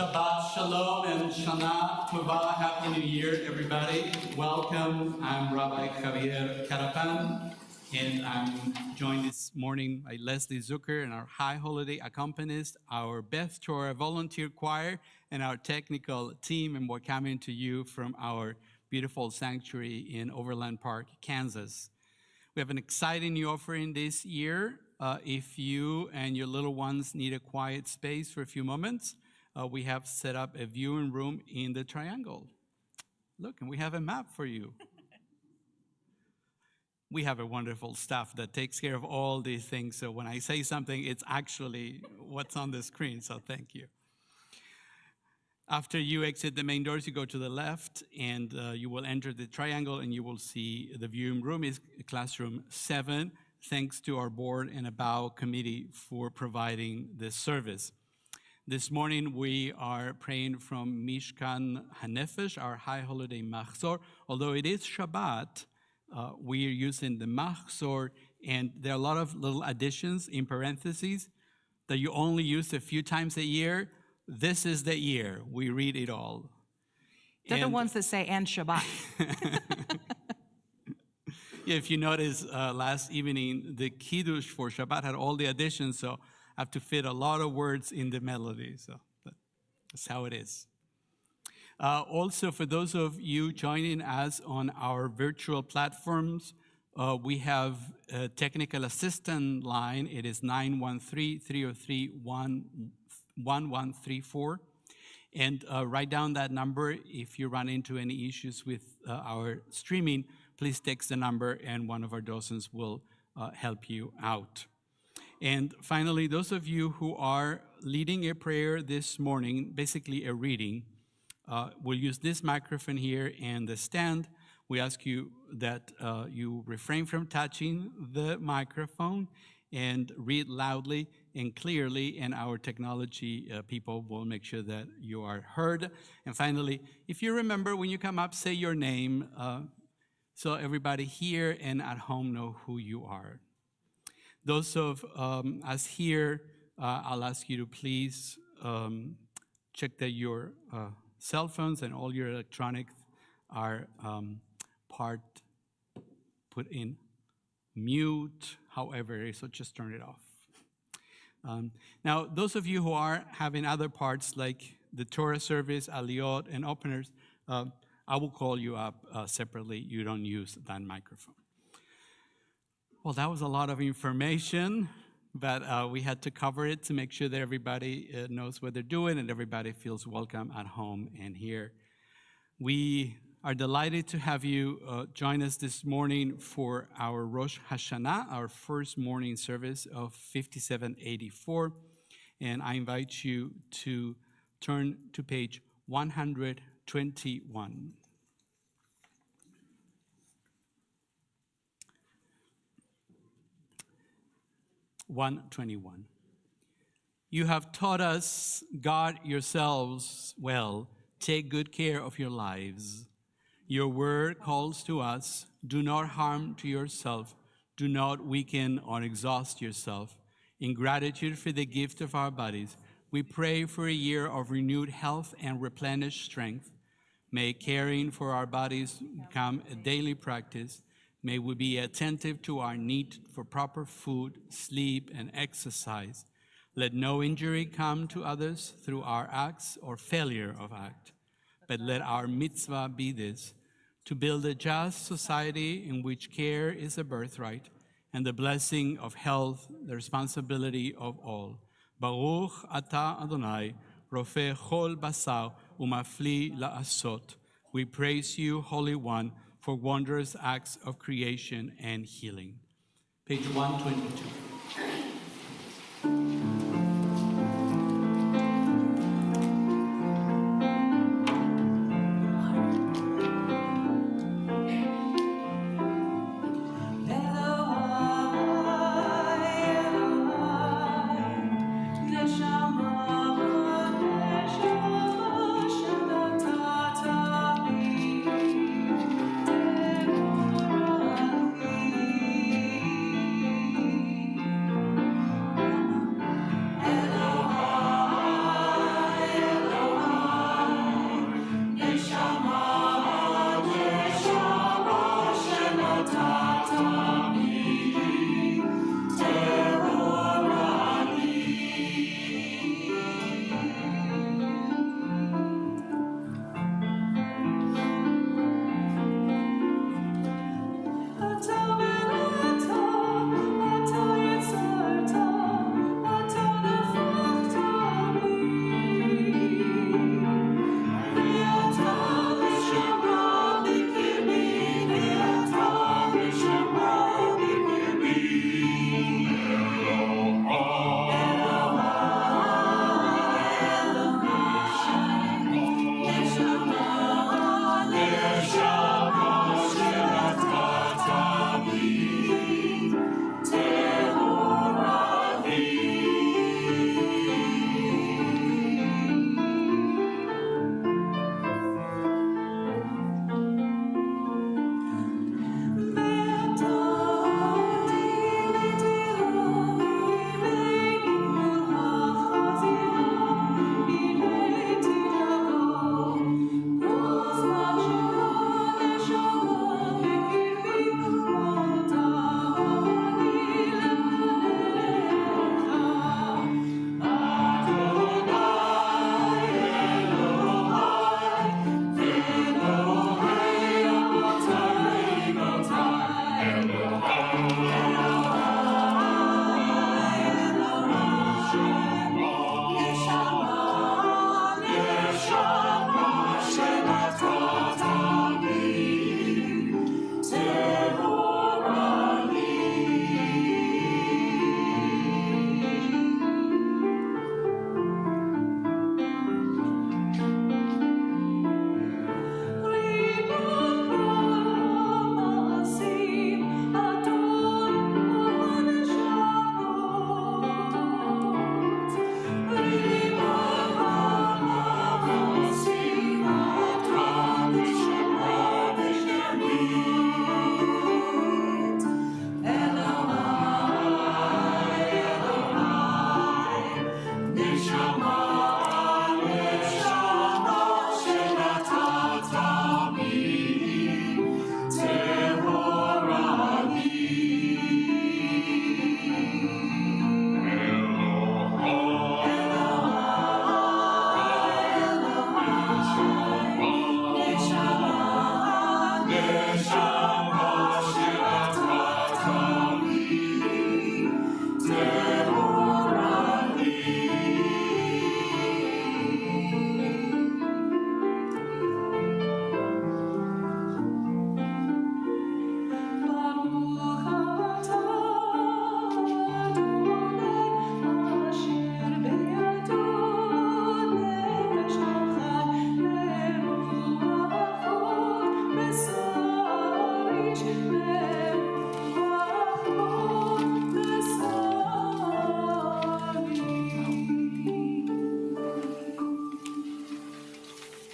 Shabbat Shalom and Shana Tova. Happy New Year, everybody. Welcome. I'm Rabbi Javier Carapan, and I'm joined this morning by Leslie Zucker and our high holiday accompanist, our Beth Torah volunteer choir, and our technical team, and we're coming to you from our beautiful sanctuary in Overland Park, Kansas. We have an exciting new offering this year. If you and your little ones need a quiet space for a few moments, we have set up a viewing room in the triangle. Look, and we have a map for you. We have a wonderful staff that takes care of all these things. So when I say something, it's actually what's on the screen. So thank you. After you exit the main doors, you go to the left, and you will enter the triangle, and you will see the viewing room is classroom 7. Thanks to our board and ABAO committee for providing this service. This morning, we are praying from Mishkan HaNefesh, our high holiday Machzor. Although it is Shabbat, we are using the Machzor, and there are a lot of little additions in parentheses that you only use a few times a year. This is the year we read it all. They're the ones that say, and Shabbat. Yeah, if you notice, last evening, the Kiddush for Shabbat had all the additions, so I have to fit a lot of words in the melody, so that's how it is. Also, for those of you joining us on our virtual platforms, we have a technical assistant line. It is 913-303-1134. And write down that number. If you run into any issues with our streaming, please text the number, and one of our docents will help you out. And finally, those of you who are leading a prayer this morning, basically a reading, we'll use this microphone here and the stand. We ask you that you refrain from touching the microphone and read loudly and clearly, and our technology people will make sure that you are heard. And finally, if you remember, when you come up, say your name so everybody here and at home know who you are. Those of us here, I'll ask you to please check that your cell phones and all your electronics are put in mute, however it is, so just turn it off. Now, those of you who are having other parts like the Torah service, Aliyot, and openers, I will call you up separately. You don't use that microphone. Well, that was a lot of information, but we had to cover it to make sure that everybody knows what they're doing and everybody feels welcome at home and here. We are delighted to have you join us this morning for our Rosh Hashanah, our first morning service of 5784. And I invite you to turn to page 121. You have taught us, guard yourselves well, take good care of your lives. Your word calls to us, do not harm to yourself, do not weaken or exhaust yourself. In gratitude for the gift of our bodies, we pray for a year of renewed health and replenished strength. May caring for our bodies become a daily practice. May we be attentive to our need for proper food, sleep, and exercise. Let no injury come to others through our acts or failure of act. But let our mitzvah be this, to build a just society in which care is a birthright, and the blessing of health the responsibility of all. Baruch atah Adonai, rofeh chol basar umafli la'asot. We praise you, Holy One, for wondrous acts of creation and healing. Page 122.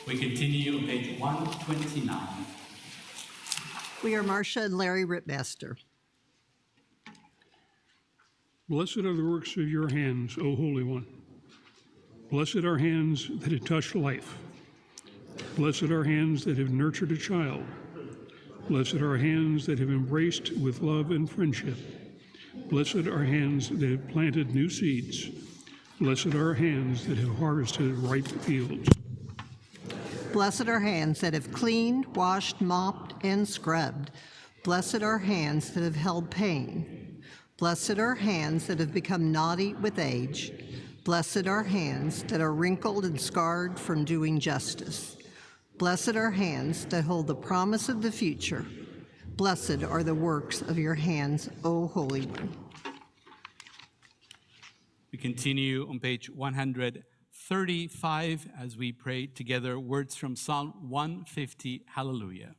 We continue on page 129. We are Marcia and Larry Rittmaster. Blessed are the works of your hands, O Holy One. Blessed are hands that have touched life. Blessed are hands that have nurtured a child. Blessed are hands that have embraced with love and friendship. Blessed are hands that have planted new seeds. Blessed are hands that have harvested ripe fields. Blessed are hands that have cleaned, washed, mopped, and scrubbed. Blessed are hands that have held pain. Blessed are hands that have become knotty with age. Blessed are hands that are wrinkled and scarred from doing justice. Blessed are hands that hold the promise of the future. Blessed are the works of your hands, O Holy One. We continue on page 135 as we pray together words from Psalm 150, Hallelujah.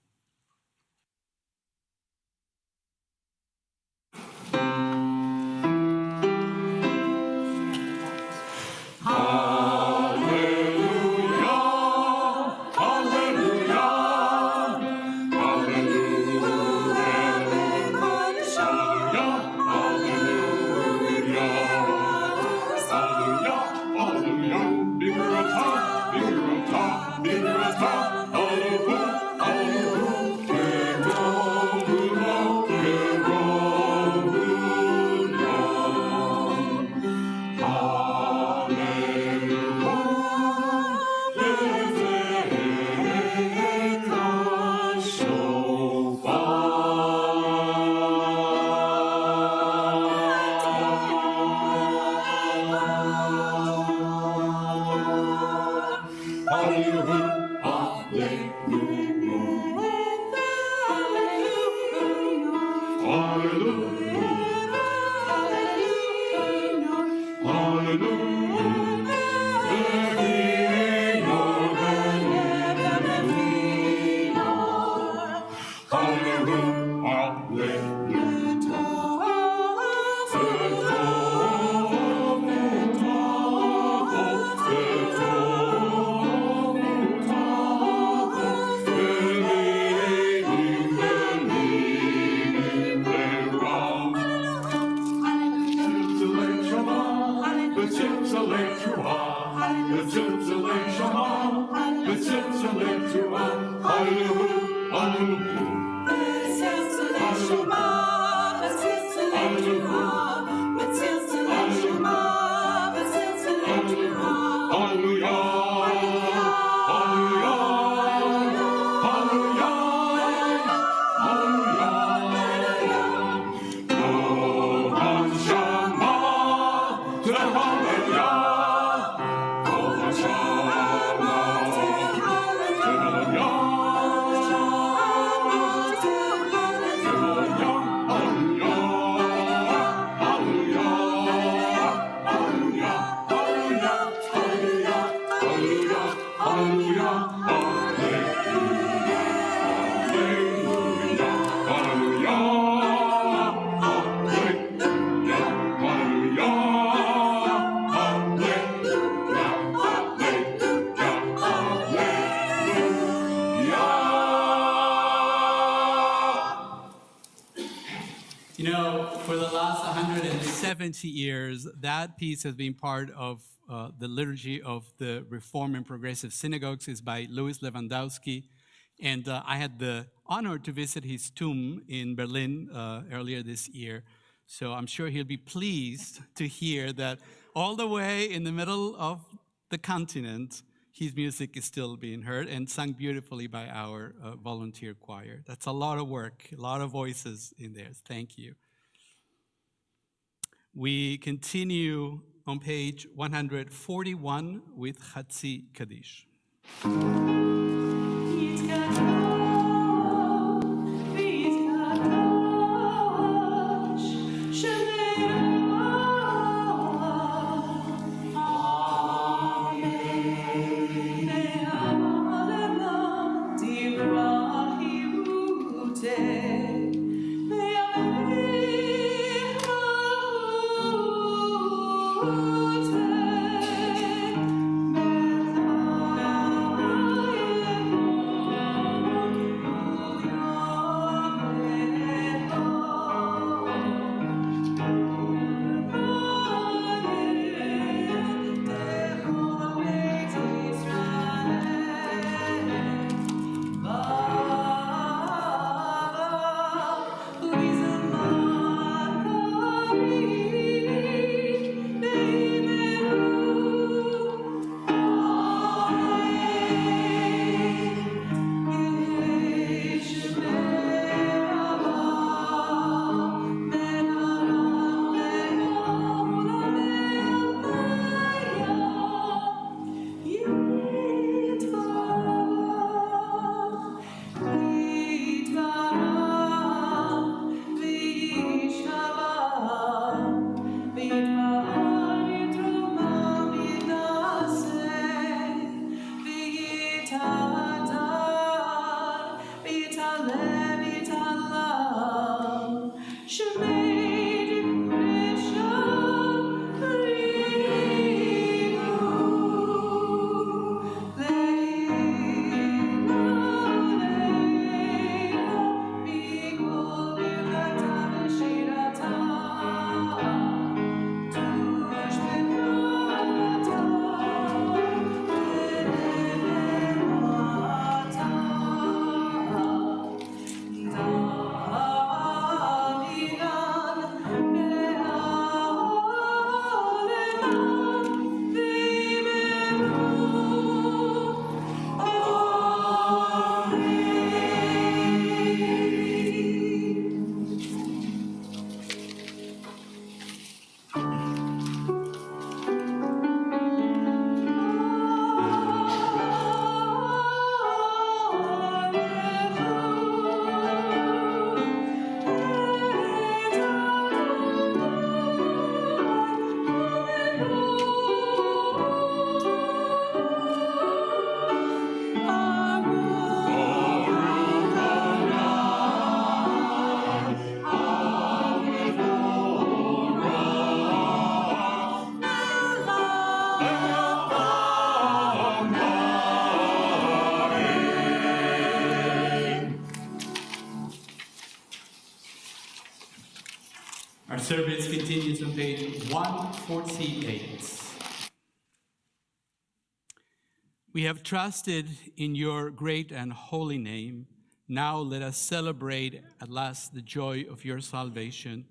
You know, for the last 170 years, that piece has been part of the liturgy of the Reform and Progressive Synagogues. It's by Louis Lewandowski. And I had the honor to visit his tomb in Berlin earlier this year. So I'm sure he'll be pleased to hear that all the way in the middle of the continent, his music is still being heard and sung beautifully by our volunteer choir. That's a lot of work, a lot of voices in there. Thank you. We continue on page 141 with Chatzi Kaddish. Our service continues on page 148. We have trusted in your great and holy name. Now let us celebrate at last the joy of your salvation.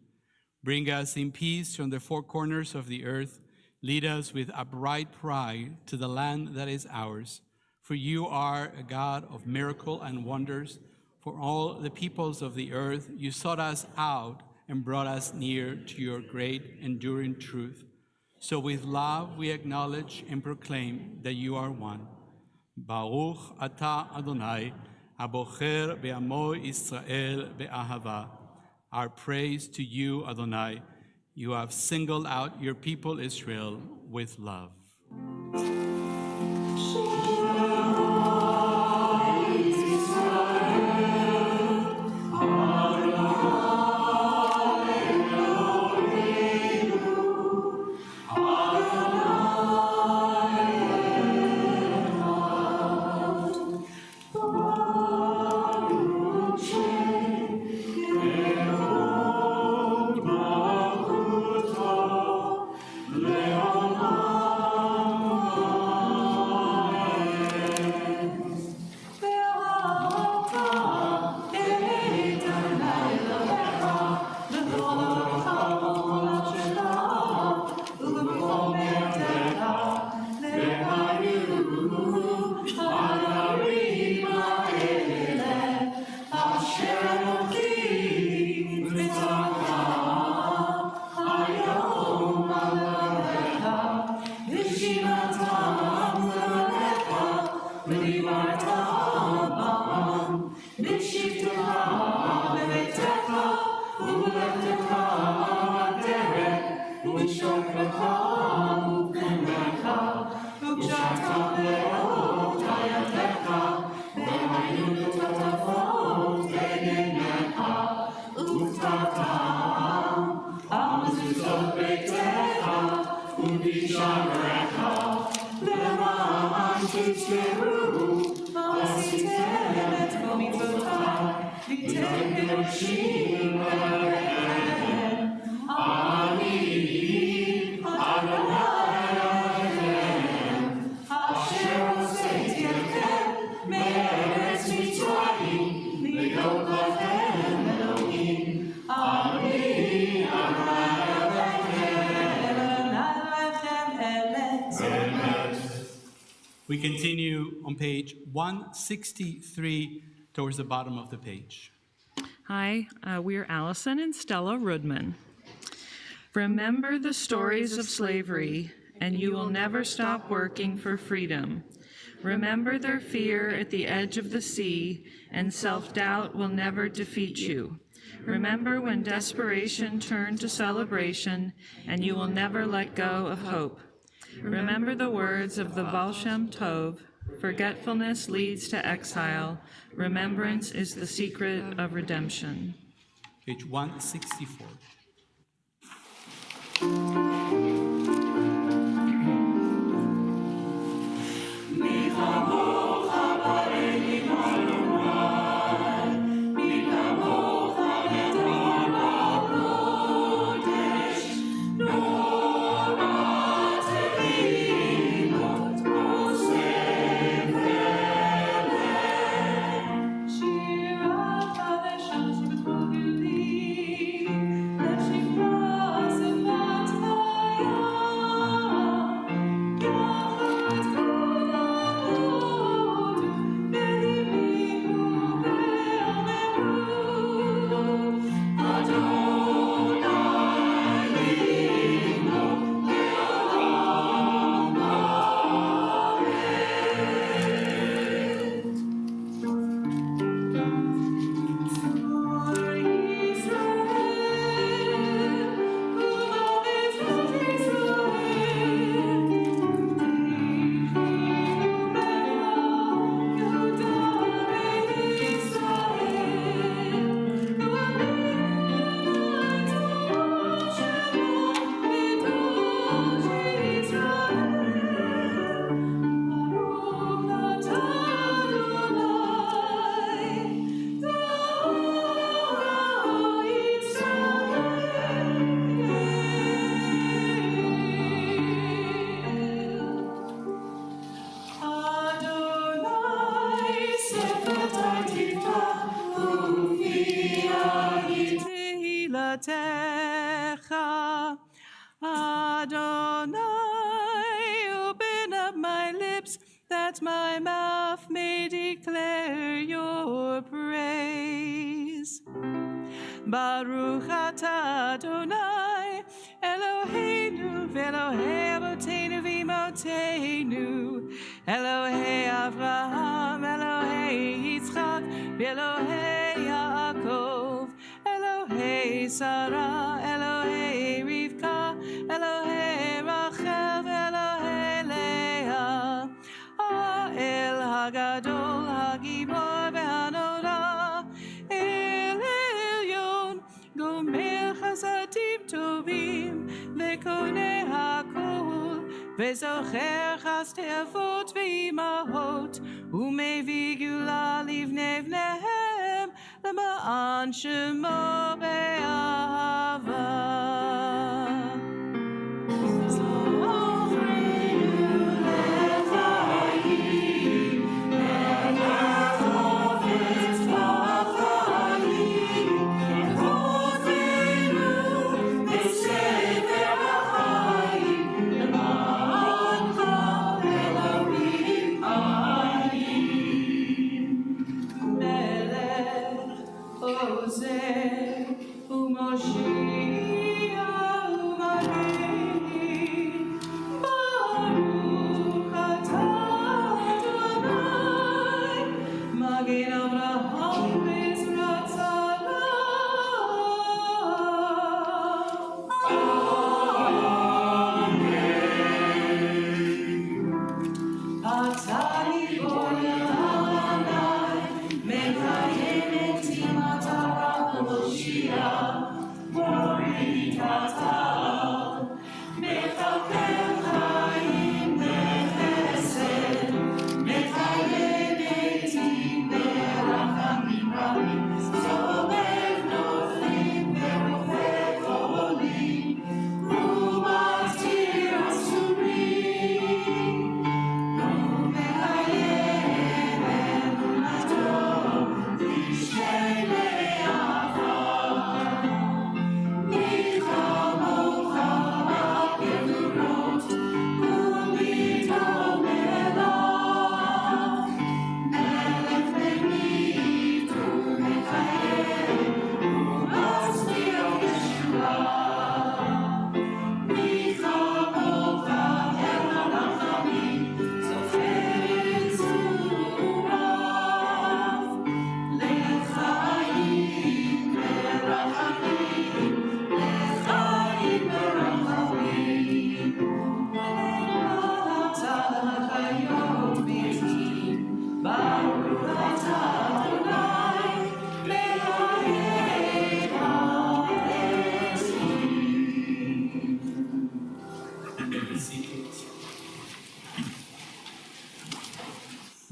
Bring us in peace from the four corners of the earth. Lead us with upright pride to the land that is ours. For you are a God of miracle and wonders. For all the peoples of the earth, you sought us out and brought us near to your great enduring truth. So with love we acknowledge and proclaim that you are one. Baruch atah Adonai, abocher be'amo Israel be'ahava. Our praise to you, Adonai. You have singled out your people Israel with love. Leon We continue on page 163 towards the bottom of the page. Hi, we're Allison and Stella Rudman. Remember the stories of slavery, and you will never stop working for freedom. Remember their fear at the edge of the sea, and self-doubt will never defeat you. Remember when desperation turned to celebration, and you will never let go of hope. Remember the words of the Baal Shem Tov, forgetfulness leads to exile. Remembrance is the secret of redemption. Page 164. Adonai, open up my lips that my mouth may declare your praise. Baruch atah Adonai, Eloheinu v'Elohei Avotenu v'Imotenu, Elohei Avraham, Elohei Yitzchak, v'Elohei Yaakov, Elohei Sarah, Elohei Rivka, Elohei Rachel, Elohei Leah, Ha'el Hagadol, Hagibor v'Hanora, El Elyon, Gomer Chasadim Tovim, V'Konei Hakol, V'Zocher Chasdei Avot v'Imahot, U'Mevii Gula Livnei V'neihem, L'ma'an Shemo be'ahava. Glory to God.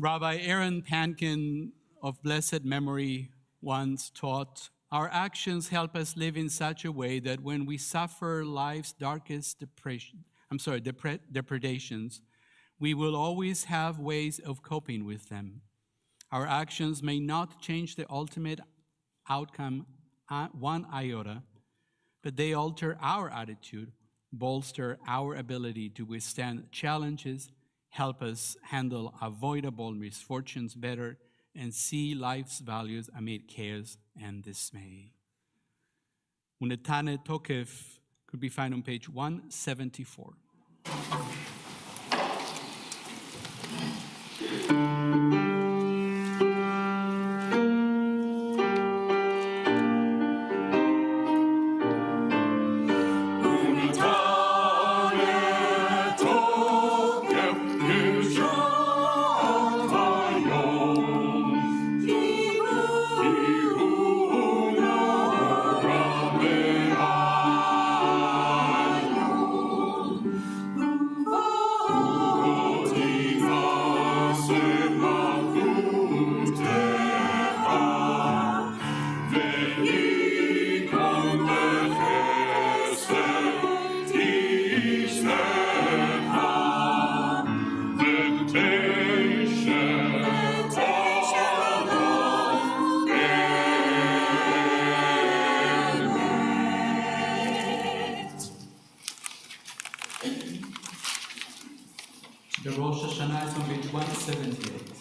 Rabbi Aaron Pankin of blessed memory once taught, our actions help us live in such a way that when we suffer life's darkest depredations, we will always have ways of coping with them. Our actions may not change the ultimate outcome one iota, but they alter our attitude, bolster our ability to withstand challenges, help us handle avoidable misfortunes better, and see life's values amid chaos and dismay. Unetane Tokef could be found on page 174. The Rosh Hashanah is on page 178.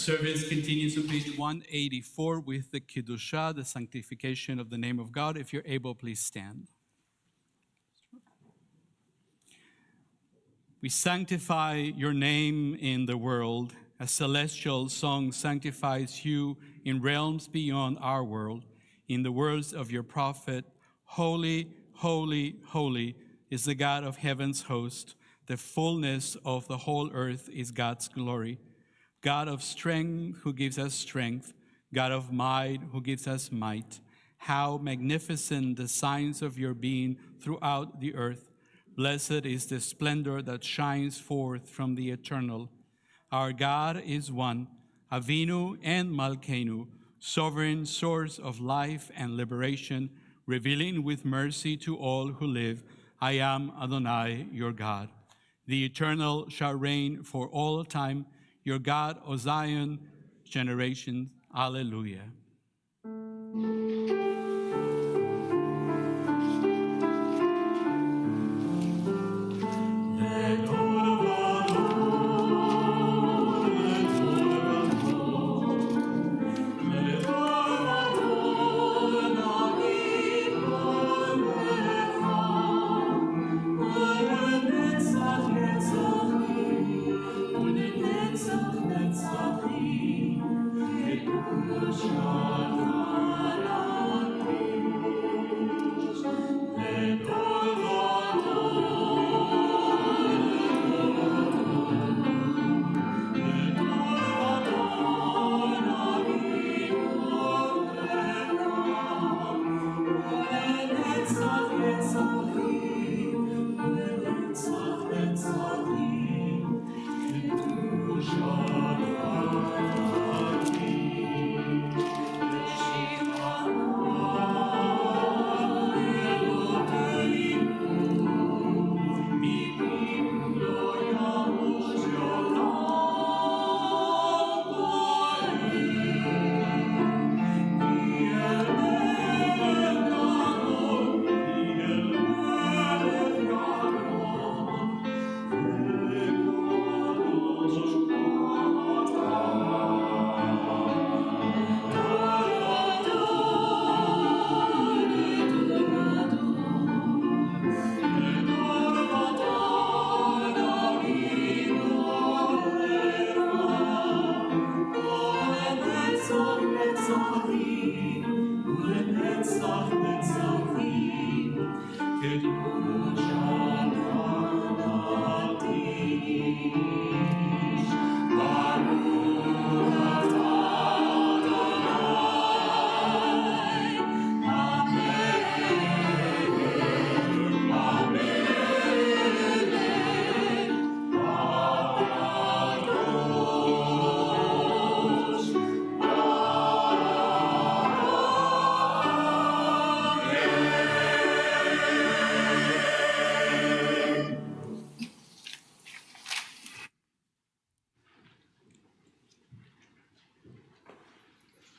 service continues on page 184 with the Kiddushah, the sanctification of the name of God. If you're able, please stand. We sanctify your name in the world. A celestial song sanctifies you in realms beyond our world. In the words of your prophet, holy, holy, holy is the God of heaven's host. The fullness of the whole earth is God's glory. God of strength, who gives us strength. God of might, who gives us might. How magnificent the signs of your being throughout the earth. Blessed is the splendor that shines forth from the eternal. Our God is one, Avinu and Malkeinu, sovereign source of life and liberation, revealing with mercy to all who live. I am Adonai, your God. The eternal shall reign for all time. Your God, O Zion, generations. Alleluia.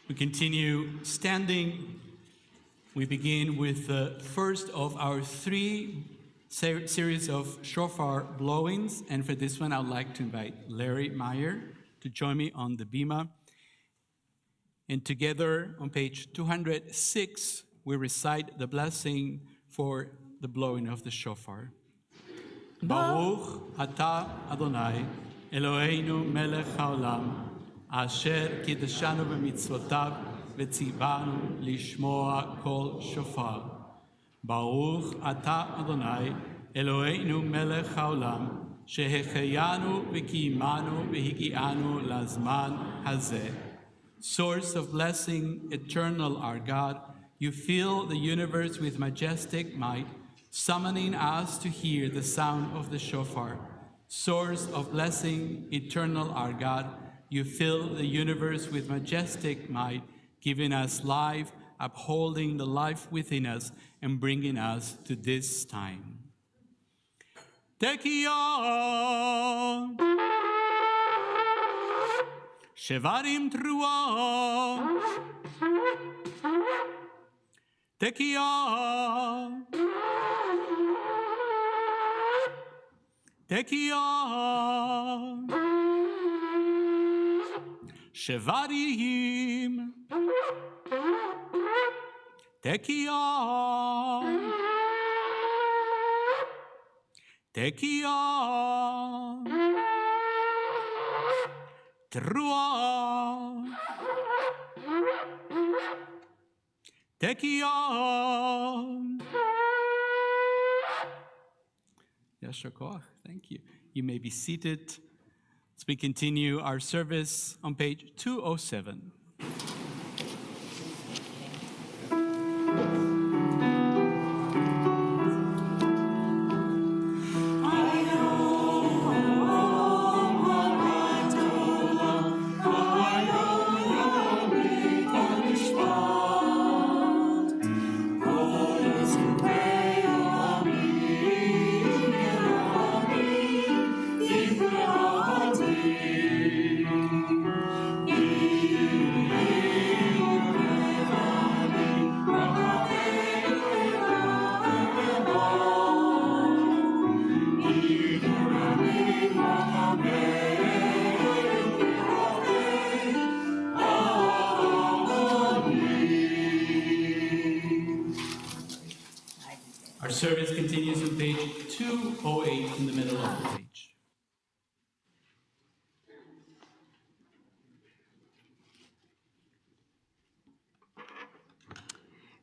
We continue standing. We begin with the first of our three series of shofar blowings. And for this one, I would like to invite Larry Meyer to join me on the bima. And together on page 206, we recite the blessing for the blowing of the shofar. Baruch atah Adonai, Eloheinu melech haolam, asher kiddeshanu b'mitzvotav v'tzivanu lishmoa kol shofar. Baruch atah Adonai, Eloheinu melech haolam, shehecheyanu v'kiyimanu v'higianu lazman hazeh. Source of blessing, eternal our God, you fill the universe with majestic might, summoning us to hear the sound of the shofar. Source of blessing, eternal our God, you fill the universe with majestic might, giving us life, upholding the life within us, and bringing us to this time. Tekiah, Shevarim Truah, Tekiah, Tekiah, Shevarim, Tekiah, Tekiah, Teruah, Tekiah. Yashar koach. Thank you. You may be seated as we continue our service on page 207. Our service continues on page 208 in the middle of the page.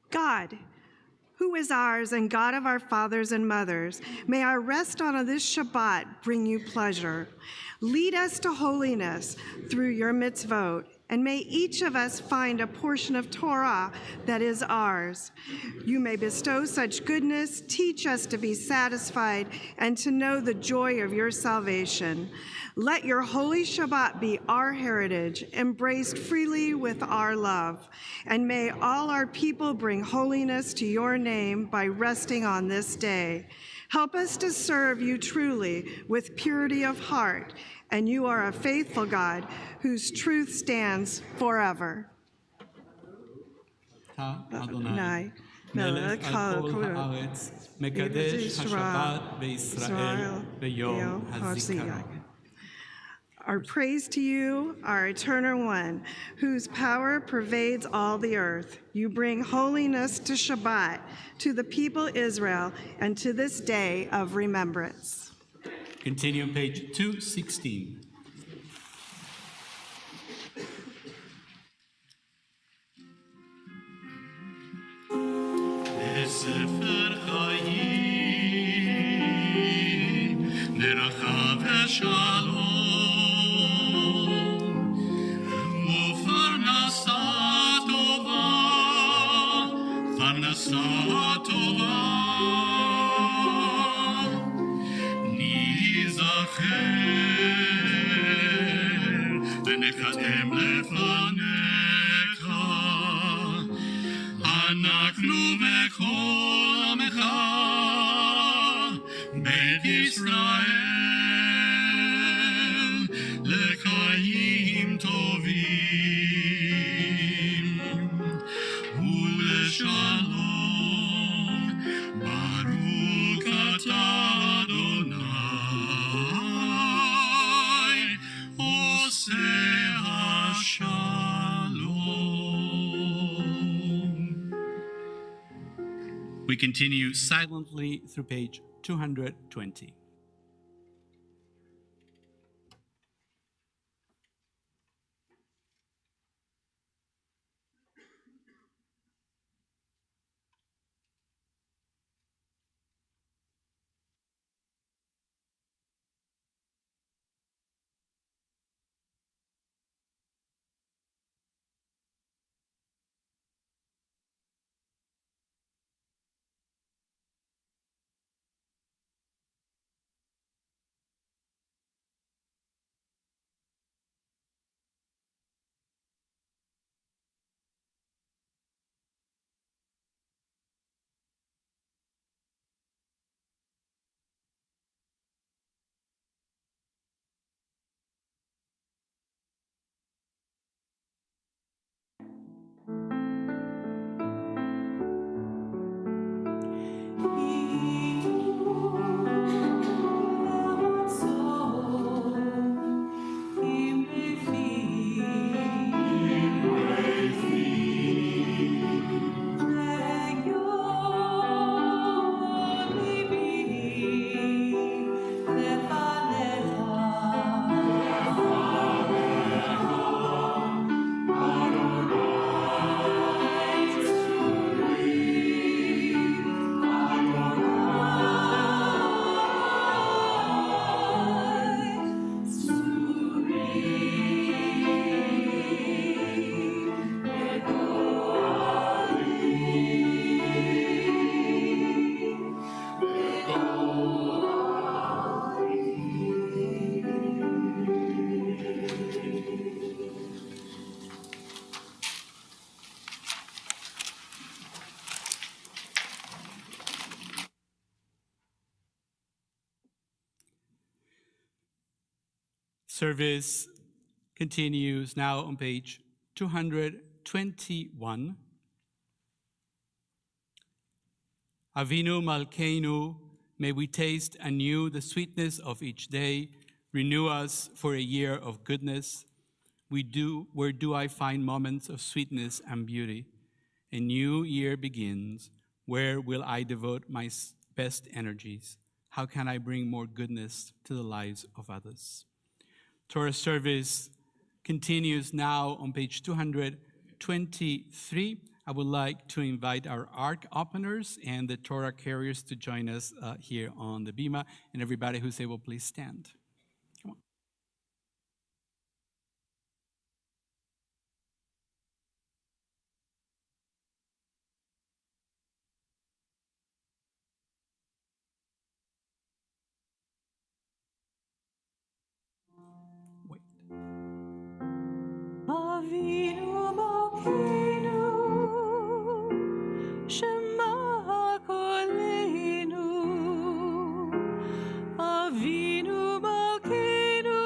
God, who is ours and God of our fathers and mothers, may our rest on this Shabbat bring you pleasure. Lead us to holiness through your mitzvot, and may each of us find a portion of Torah that is ours. You may bestow such goodness, teach us to be satisfied, and to know the joy of your salvation. Let your holy Shabbat be our heritage, embraced freely with our love. And may all our people bring holiness to your name by resting on this day. Help us to serve you truly with purity of heart, and you are a faithful God whose truth stands forever. Ta Nai, Adonai, melech al kol haaretz, mekadesh hashabbat beYisrael beyom hazikaron. Our praise to you, our eternal one, whose power pervades all the earth. You bring holiness to Shabbat, to the people Israel, and to this day of remembrance. Continue on page 216. בספר חיים, דרכיו השלום, ופרנסה טובה, פרנסה טובה. ניזכר ונקדם לפניך, אנחנו וכל עמך, בית ישראל, לחיים טובים ולשלום. ברוך אתה אדוני, עושה השלום. We continue silently through page 220. Service continues now on page 221. Avinu Malkeinu, may we taste anew the sweetness of each day. Renew us for a year of goodness. Where do I find moments of sweetness and beauty? A new year begins. Where will I devote my best energies? How can I bring more goodness to the lives of others? Torah service continues now on page 223. I would like to invite our ark openers and the Torah carriers to join us here on the bima, and everybody who's able, please stand. Come on. Wait. Avinu Malkeinu, Shema Koleinu. Avinu Malkeinu,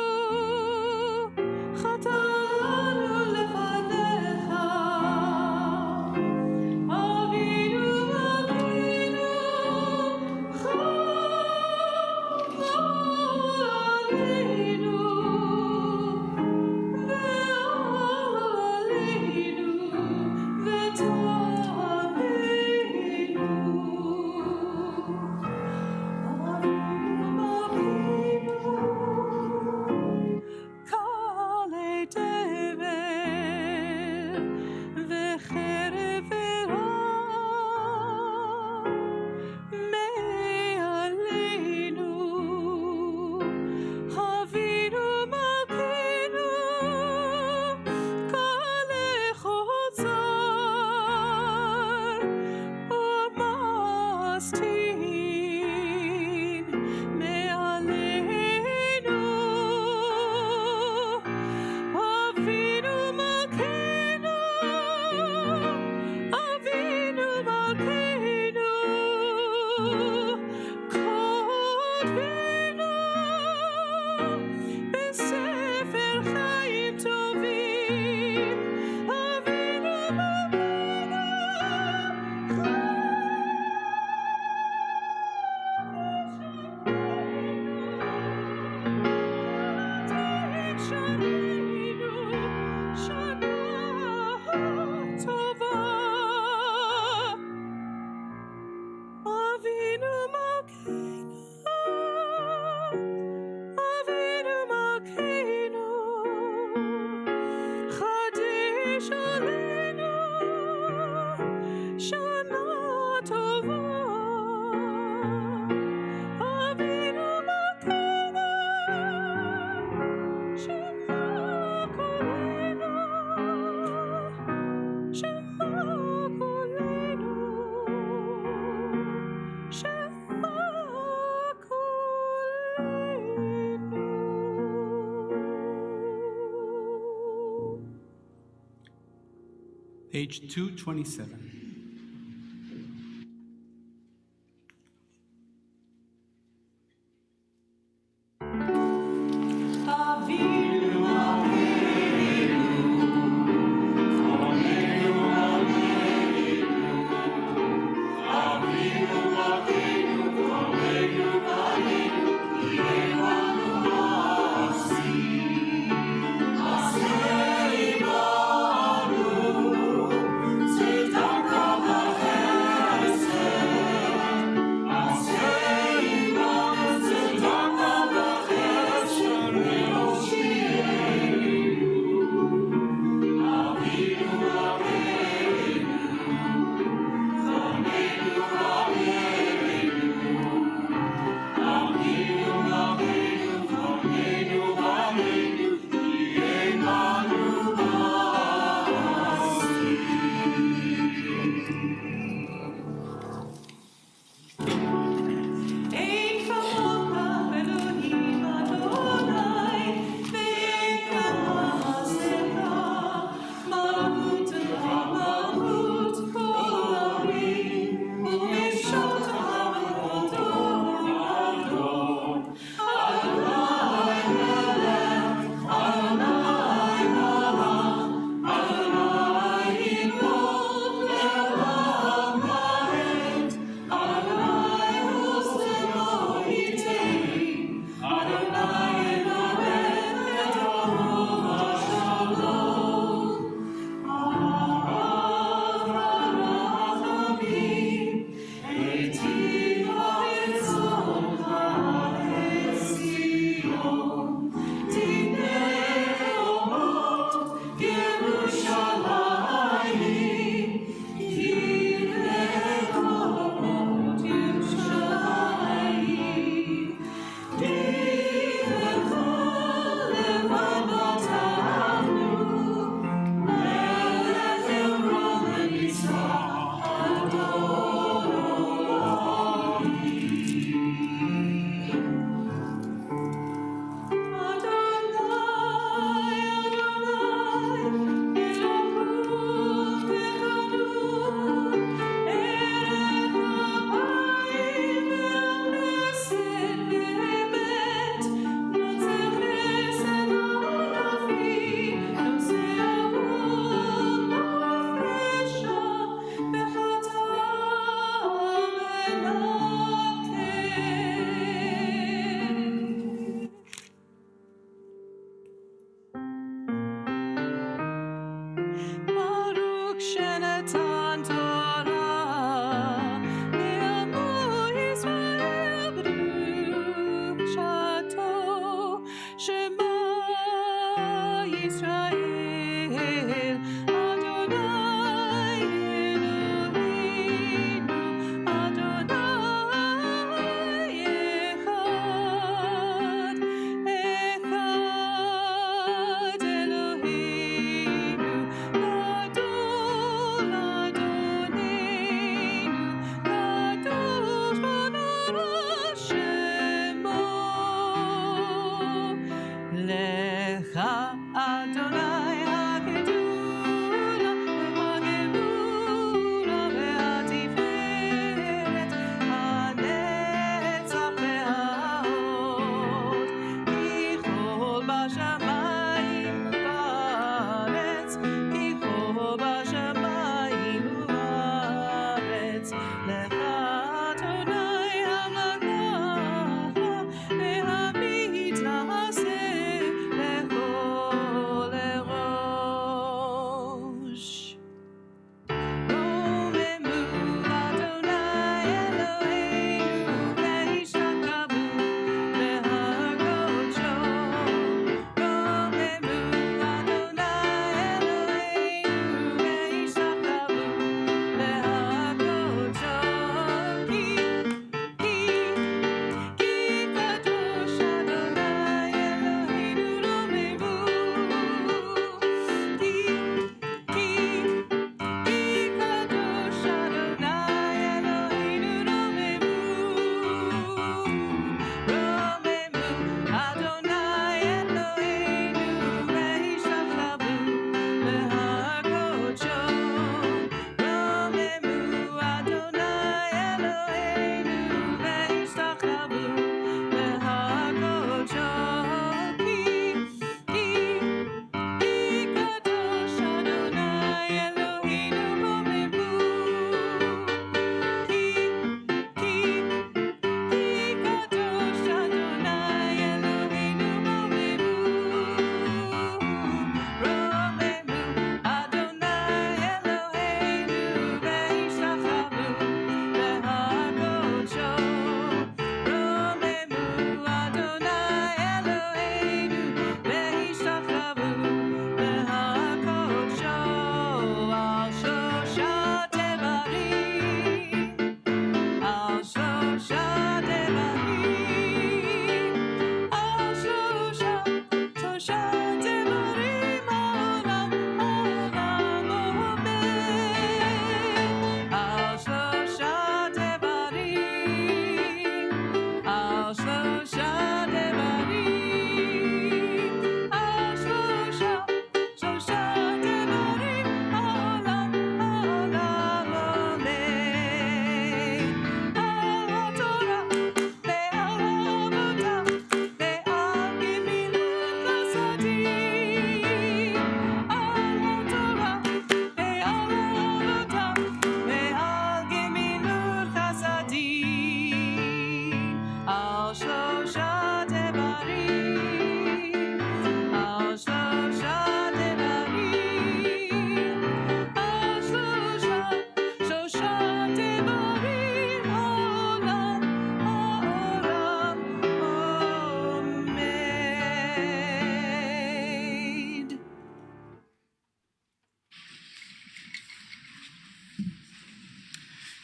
Chatanu lefanecha. Avinu Malkeinu, Chazal aleinu. Page 227. Sit down.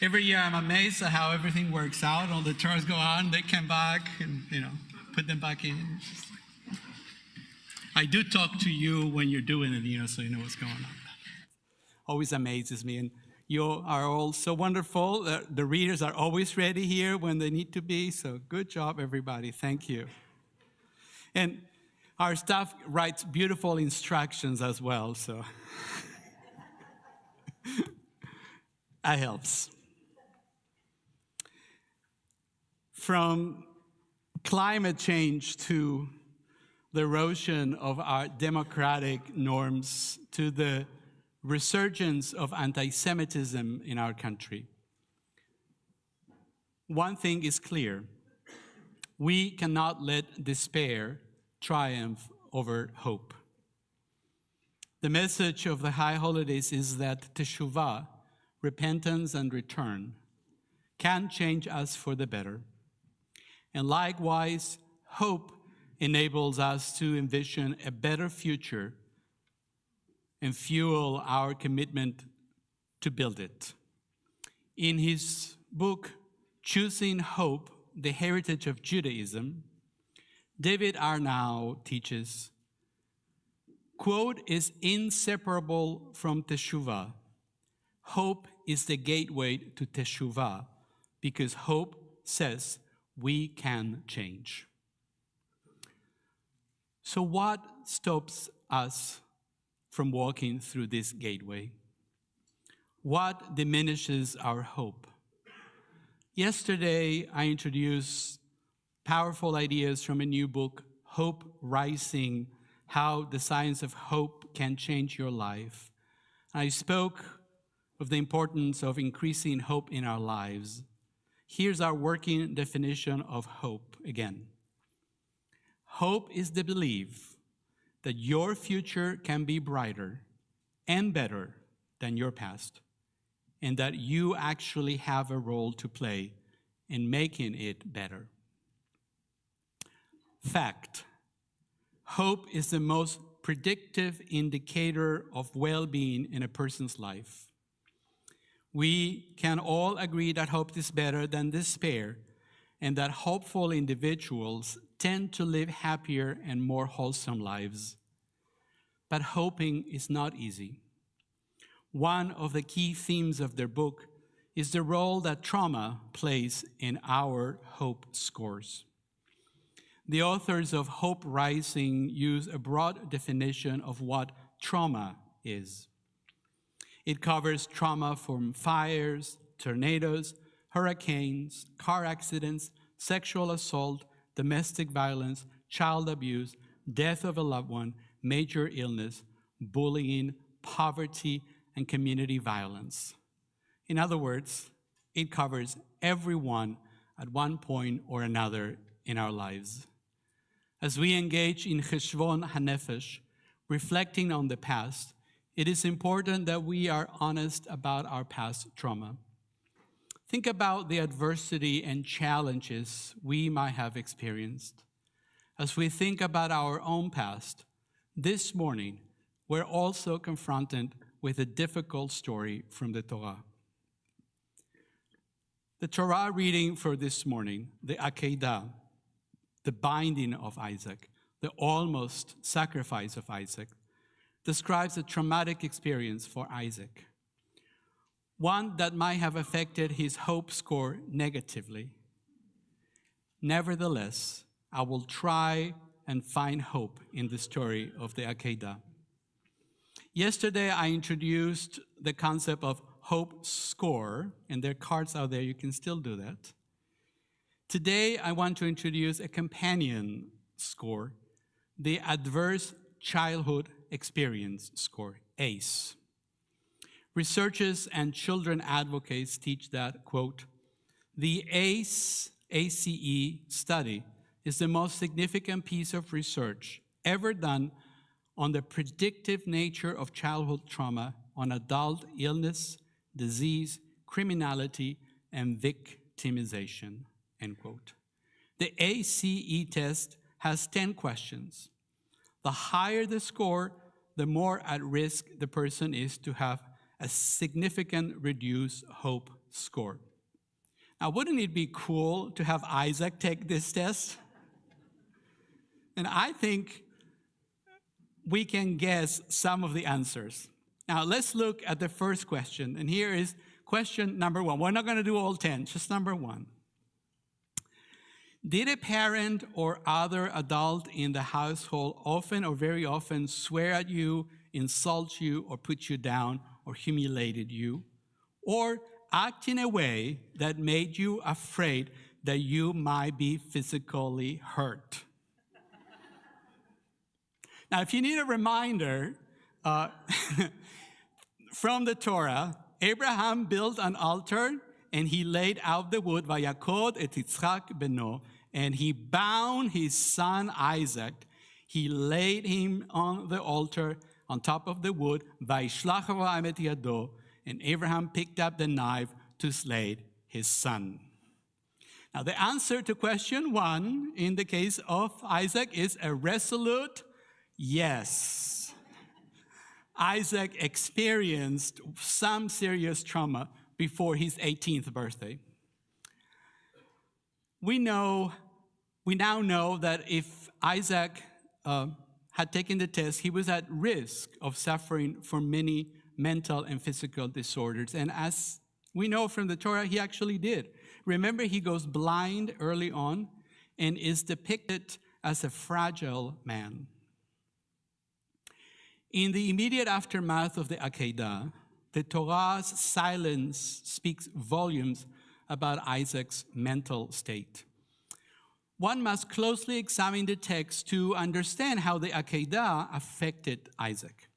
Every year I'm amazed at how everything works out. All the tours go on, they come back and, put them back in. It's just like, I do talk to you when you're doing it, so you know what's going on. Always amazes me. And you are all so wonderful. The readers are always ready here when they need to be. So good job, everybody. Thank you. And our staff writes beautiful instructions as well, so that helps. From climate change to the erosion of our democratic norms to the resurgence of anti-Semitism in our country, one thing is clear. We cannot let despair triumph over hope. The message of the high holidays is that teshuvah, repentance and return, can change us for the better. And likewise, hope enables us to envision a better future and fuel our commitment to build it. In his book, Choosing Hope, The Heritage of Judaism, David Arnau teaches, quote, is inseparable from teshuvah. Hope is the gateway to teshuvah because hope says we can change. So what stops us from walking through this gateway? What diminishes our hope? Yesterday, I introduced powerful ideas from a new book, Hope Rising, How the Science of Hope Can Change Your Life. I spoke of the importance of increasing hope in our lives. Here's our working definition of hope again. Hope is the belief that your future can be brighter and better than your past, and that you actually have a role to play in making it better. Fact: hope is the most predictive indicator of well-being in a person's life. We can all agree that hope is better than despair, and that hopeful individuals tend to live happier and more wholesome lives. But hoping is not easy. One of the key themes of their book is the role that trauma plays in our hope scores. The authors of Hope Rising use a broad definition of what trauma is. It covers trauma from fires, tornadoes, hurricanes, car accidents, sexual assault, domestic violence, child abuse, death of a loved one, major illness, bullying, poverty, and community violence. In other words, it covers everyone at one point or another in our lives. As we engage in Cheshvon HaNefesh, reflecting on the past, it is important that we are honest about our past trauma. Think about the adversity and challenges we might have experienced. As we think about our own past, this morning, we're also confronted with a difficult story from the Torah. The Torah reading for this morning, the Akedah, the binding of Isaac, the almost sacrifice of Isaac, describes a traumatic experience for Isaac, one that might have affected his hope score negatively. Nevertheless, I will try and find hope in the story of the Akedah. Yesterday, I introduced the concept of hope score, and there are cards out there, you can still do that. Today, I want to introduce a companion score, the Adverse Childhood Experience score, ACE. Researchers and children advocates teach that, quote, the ACE study is the most significant piece of research ever done on the predictive nature of childhood trauma on adult illness, disease, criminality, and victimization, end quote. The ACE test has 10 questions. The higher the score, the more at risk the person is to have a significant reduced hope score. Now, wouldn't it be cool to have Isaac take this test? And I think we can guess some of the answers. Now, let's look at the first question. And here is question number 1. We're not going to do all 10, just number 1. Did a parent or other adult in the household often or very often swear at you, insult you, or put you down, or humiliated you? Or act in a way that made you afraid that you might be physically hurt? Now, if you need a reminder from the Torah, Abraham built an altar and he laid out the wood, Vayakod et Yitzchak beno, and he bound his son Isaac. He laid him on the altar on top of the wood, Vayishlach Avraham et yado, and Abraham picked up the knife to slay his son. Now, the answer to question 1 in the case of Isaac is a resolute yes. Isaac experienced some serious trauma before his 18th birthday. We now know that if Isaac had taken the test, he was at risk of suffering from many mental and physical disorders. And as we know from the Torah, he actually did. Remember, he goes blind early on and is depicted as a fragile man. In the immediate aftermath of the Akedah, the Torah's silence speaks volumes about Isaac's mental state. One must closely examine the text to understand how the Akedah affected Isaac.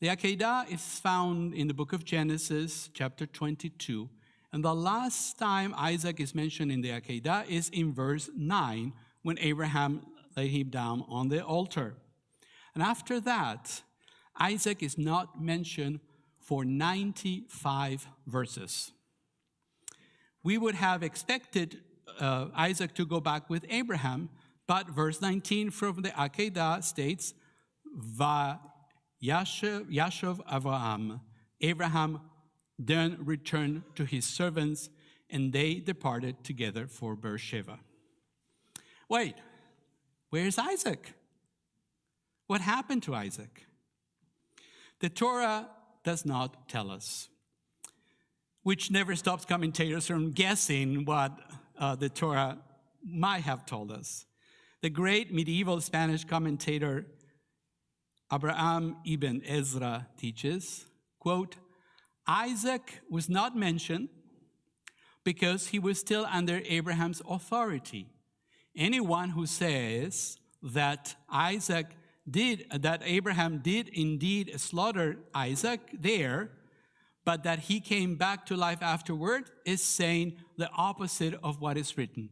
The Akedah is found in the book of Genesis, chapter 22, and the last time Isaac is mentioned in the Akedah is in verse 9, when Abraham laid him down on the altar. And after that, Isaac is not mentioned for 95 verses. We would have expected Isaac to go back with Abraham, but verse 19 from the Akedah states, Va Yashav Avraham. Abraham then returned to his servants, and they departed together for Beersheba. Wait, where's Isaac? What happened to Isaac? The Torah does not tell us, which never stops commentators from guessing what the Torah might have told us. The great medieval Spanish commentator Abraham ibn Ezra teaches, quote, Isaac was not mentioned because he was still under Abraham's authority. Anyone who says that Abraham did indeed slaughter Isaac there, but that he came back to life afterward, is saying the opposite of what is written.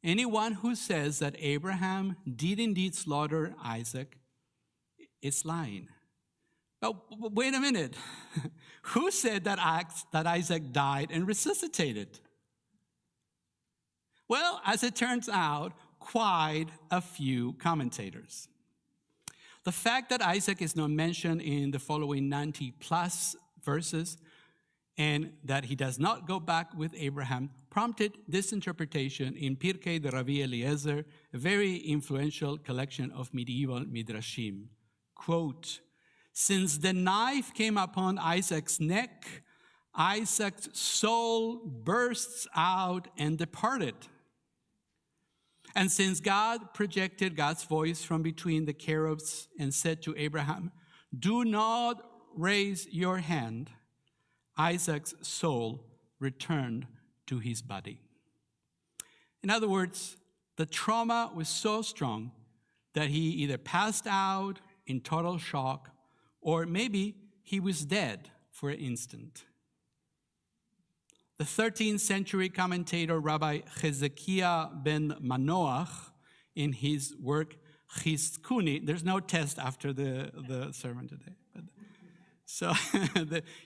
Anyone who says that Abraham did indeed slaughter Isaac is lying. Oh, wait a minute. Who said that Isaac died and resuscitated? Well, as it turns out, quite a few commentators. The fact that Isaac is not mentioned in the following 90 plus verses and that he does not go back with Abraham prompted this interpretation in Pirkei de Rabbi Eliezer, a very influential collection of medieval midrashim. Quote, since the knife came upon Isaac's neck, Isaac's soul bursts out and departed. And since God projected God's voice from between the cherubs and said to Abraham, do not raise your hand, Isaac's soul returned to his body. In other words, the trauma was so strong that he either passed out in total shock or maybe he was dead for an instant. The 13th century commentator Rabbi Hezekiah ben Manoach, in his work Chizkuni, there's no test after the sermon today. So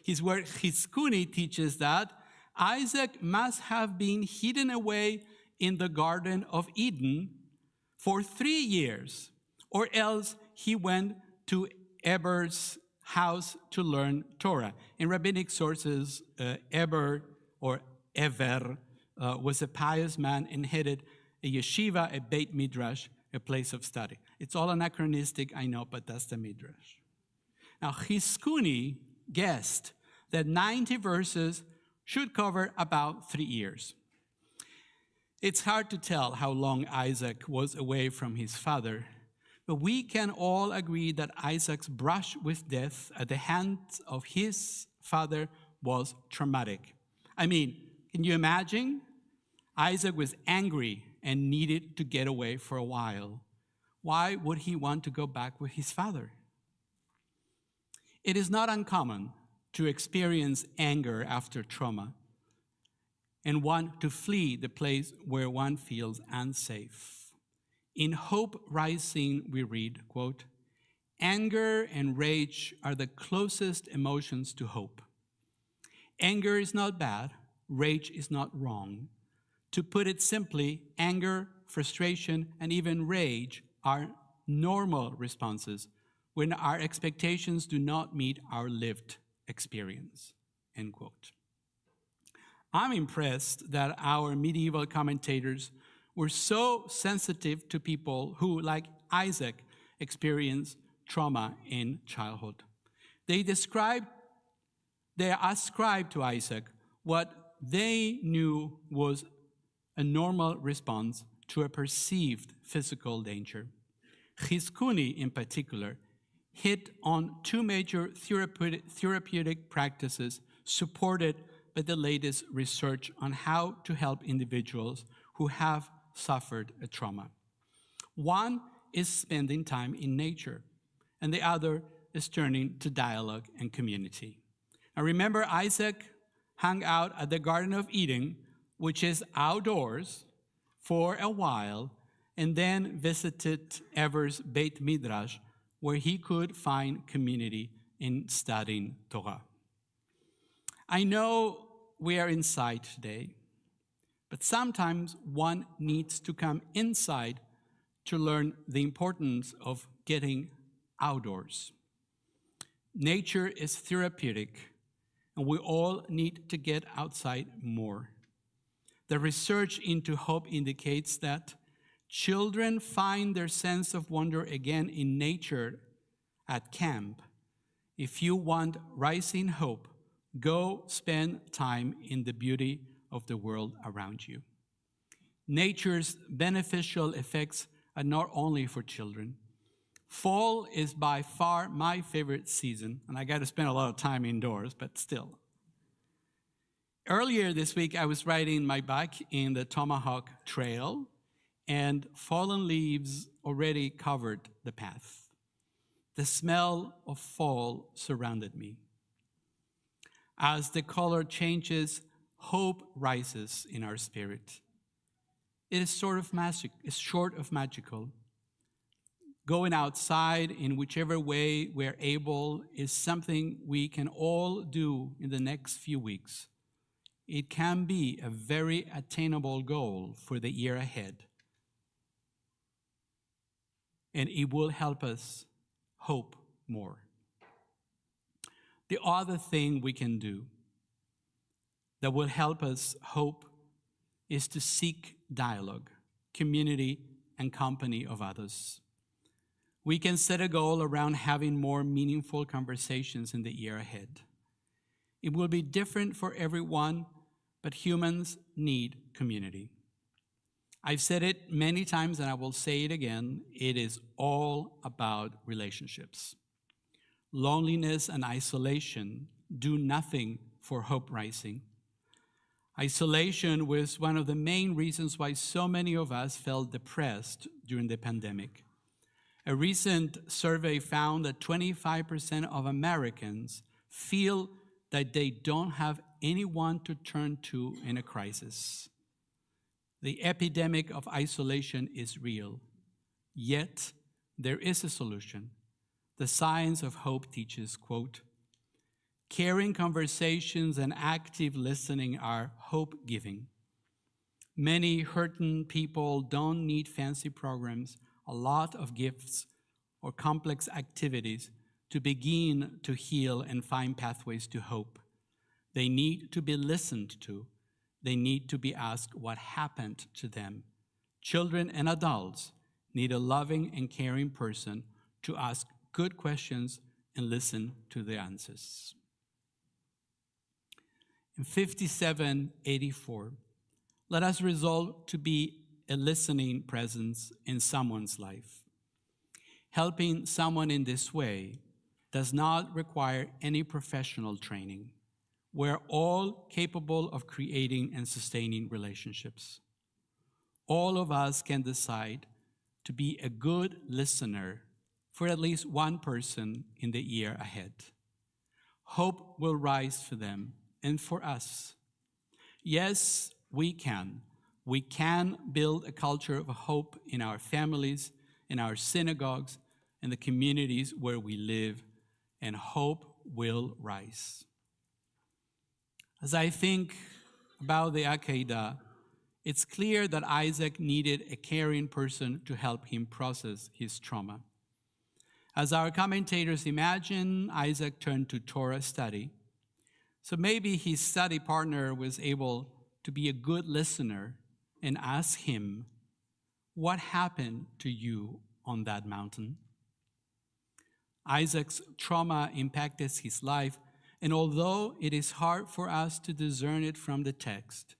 his work Chizkuni teaches that Isaac must have been hidden away in the Garden of Eden for 3 years, or else he went to Eber's house to learn Torah. In rabbinic sources, Eber or Ever, was a pious man and headed a yeshiva, a Beit Midrash, a place of study. It's all anachronistic, I know, but that's the Midrash. Now, Chizkuni guessed that 90 verses should cover about 3 years. It's hard to tell how long Isaac was away from his father, but we can all agree that Isaac's brush with death at the hands of his father was traumatic. I mean, can you imagine? Isaac was angry and needed to get away for a while. Why would he want to go back with his father? It is not uncommon to experience anger after trauma and want to flee the place where one feels unsafe. In Hope Rising, we read, quote, "Anger and rage are the closest emotions to hope. Anger is not bad, rage is not wrong. To put it simply, anger, frustration, and even rage are normal responses when our expectations do not meet our lived experience," end quote. I'm impressed that our medieval commentators were so sensitive to people who, like Isaac, experienced trauma in childhood. They ascribed to Isaac what they knew was a normal response to a perceived physical danger. Chizkuni, in particular, hit on two major therapeutic practices supported by the latest research on how to help individuals who have suffered a trauma. One is spending time in nature, and the other is turning to dialogue and community. Now remember, Isaac hung out at the Garden of Eden, which is outdoors, for a while, and then visited Ever's Beit Midrash, where he could find community in studying Torah. I know we are inside today, but sometimes one needs to come inside to learn the importance of getting outdoors. Nature is therapeutic, and we all need to get outside more. The research into hope indicates that children find their sense of wonder again in nature at camp. If you want rising hope, go spend time in the beauty of the world around you. Nature's beneficial effects are not only for children. Fall is by far my favorite season, and I got to spend a lot of time indoors, but still. Earlier this week, I was riding my bike in the Tomahawk Trail, and fallen leaves already covered the path. The smell of fall surrounded me. As the color changes, hope rises in our spirit. It is short of magical. Going outside in whichever way we're able is something we can all do in the next few weeks. It can be a very attainable goal for the year ahead. And it will help us hope more. The other thing we can do that will help us hope is to seek dialogue, community, and company of others. We can set a goal around having more meaningful conversations in the year ahead. It will be different for everyone, but humans need community. I've said it many times, and I will say it again. It is all about relationships. Loneliness and isolation do nothing for hope rising. Isolation was one of the main reasons why so many of us felt depressed during the pandemic. A recent survey found that 25% of Americans feel that they don't have anyone to turn to in a crisis. The epidemic of isolation is real, yet there is a solution. The science of hope teaches, quote, "Caring conversations and active listening are hope-giving. Many hurting people don't need fancy programs, a lot of gifts, or complex activities to begin to heal and find pathways to hope. They need to be listened to they need to be asked what happened to them. Children and adults need a loving and caring person to ask good questions and listen to the answers. In 5784, let us resolve to be a listening presence in someone's life. Helping someone in this way does not require any professional training. We're all capable of creating and sustaining relationships. All of us can decide to be a good listener for at least one person in the year ahead. Hope will rise for them and for us. Yes, we can. We can build a culture of hope in our families, in our synagogues, in the communities where we live, and hope will rise. As I think about the Akedah, it's clear that Isaac needed a caring person to help him process his trauma. As our commentators imagine, Isaac turned to Torah study. So maybe his study partner was able to be a good listener and ask him, "What happened to you on that mountain?" Isaac's trauma impacted his life, and although it is hard for us to discern it from the text,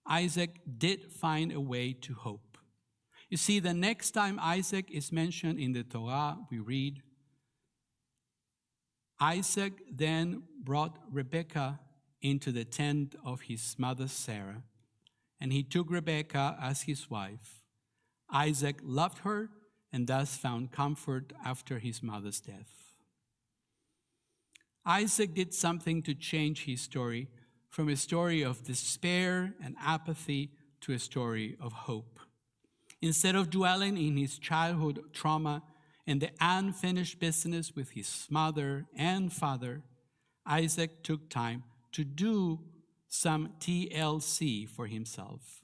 Isaac did find a way to hope. You see, the next time Isaac is mentioned in the Torah, we read, Isaac then brought Rebekah into the tent of his mother Sarah, and he took Rebekah as his wife. Isaac loved her and thus found comfort after his mother's death. Isaac did something to change his story from a story of despair and apathy to a story of hope. Instead of dwelling in his childhood trauma and the unfinished business with his mother and father, Isaac took time to do some TLC for himself,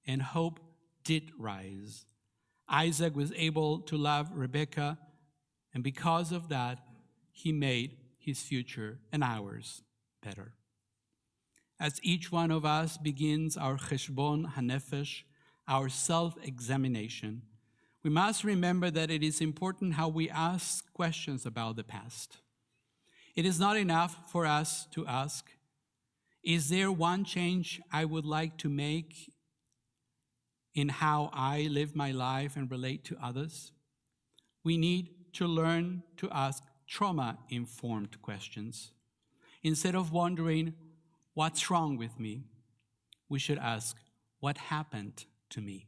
and hope did rise. Isaac was able to love Rebekah, and because of that, he made his future and ours better. As each one of us begins our cheshbon hanefesh, our self-examination, we must remember that it is important how we ask questions about the past. It is not enough for us to ask, is there one change I would like to make in how I live my life and relate to others? We need to learn to ask trauma-informed questions. Instead of wondering, what's wrong with me? We should ask, what happened to me?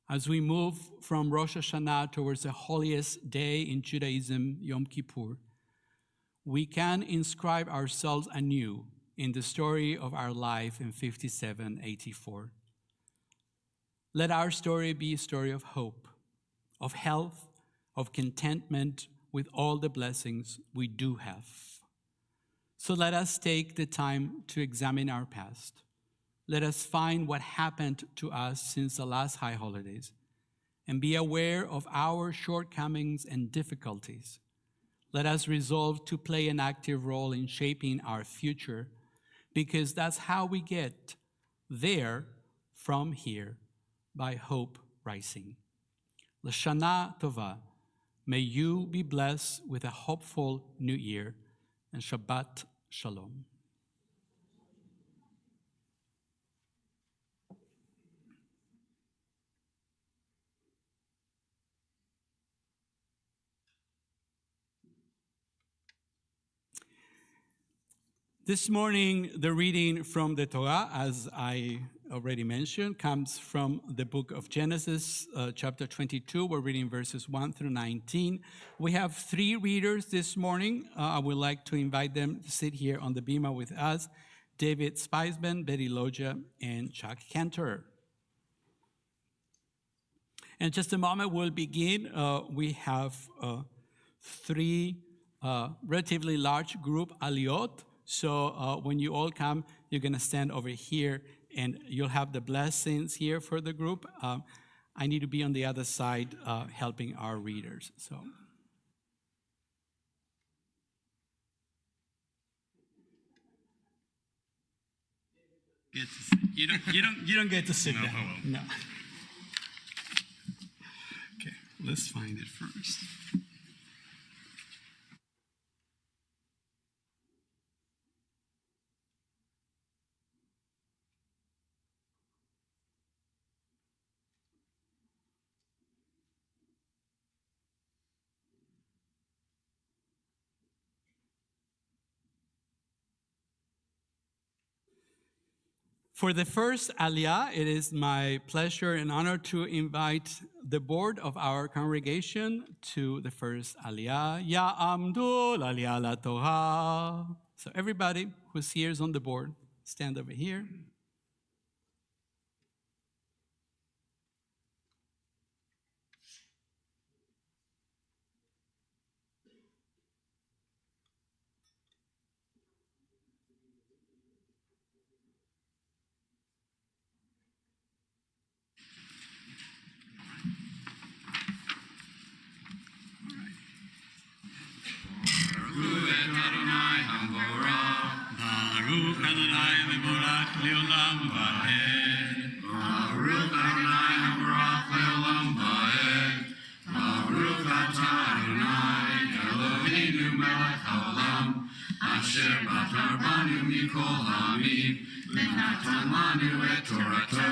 As we move from Rosh Hashanah towards the holiest day in Judaism, Yom Kippur, we can inscribe ourselves anew in the story of our life in 5784. Let our story be a story of hope, of health, of contentment with all the blessings we do have. So let us take the time to examine our past. Let us find what happened to us since the last high holidays and be aware of our shortcomings and difficulties. Let us resolve to play an active role in shaping our future, because that's how we get there from here, by hope rising. L'Shana Tova, may you be blessed with a hopeful new year, and Shabbat Shalom. This morning, the reading from the Torah, as I already mentioned, comes from the book of Genesis, chapter 22. We're reading verses 1 through 19. We have 3 readers this morning. I would like to invite them to sit here on the bima with us: David Spiceman, Betty Loja, and Chuck Cantor. In just a moment, we'll begin. We have 3 relatively large group aliyot. So when you all come, you're going to stand over here, and you'll have the blessings here for the group. I need to be on the other side helping our readers. So. get to sit. You don't get to sit No, down. I won't. No. Okay, let's find it first. For the first Aliyah, it is my pleasure and honor to invite the board of our congregation to the first Aliyah. Ya Amdul Aliyah La Torah. So everybody who's here is on the board. Stand over here. Baruch Adonai Mevorach Leolam Vaed. Baruch Adonai Mevorach Leolam Vaed. Baruch Atah Adonai Eloheinu Melech Haolam Asher Batar Banu Mikol Ha'amim V'natan Lanu Et Torato.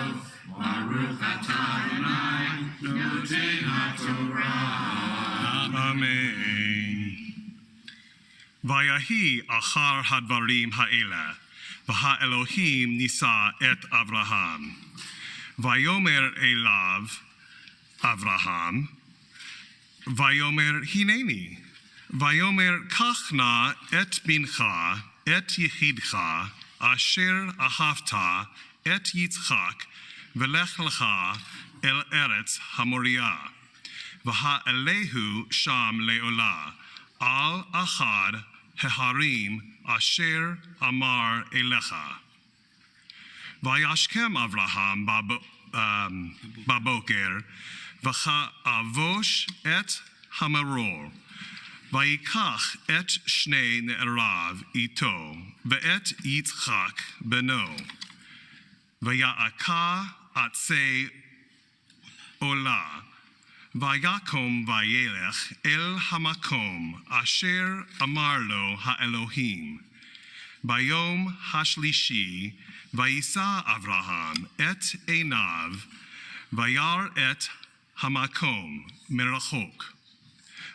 Baruch Atah Adonai Noten HaTorah. Amen. Vayahi achar hadvarim ha'ela, v'ha'Elohim nisa et Avraham. Vayomer elav Avraham, vayomer hineni, vayomer kachna et bincha et yechidcha, asher ahavta et Yitzchak, v'lech lecha el eretz hamoriah, v'ha'elehu sham le'olah, al achad Heharim asher amar elecha. Vayashkem Avraham baboker v'cha'avosh et hamaror. Vayikach et shnei ne'erav ito ve'et Yitzchak beno. Vaya'aka atzei olah. Vayakom vayelech el hamakom asher amar lo ha'Elohim. Bayom hashlishi vayisa Avraham et einav vayar et hamakom merachok.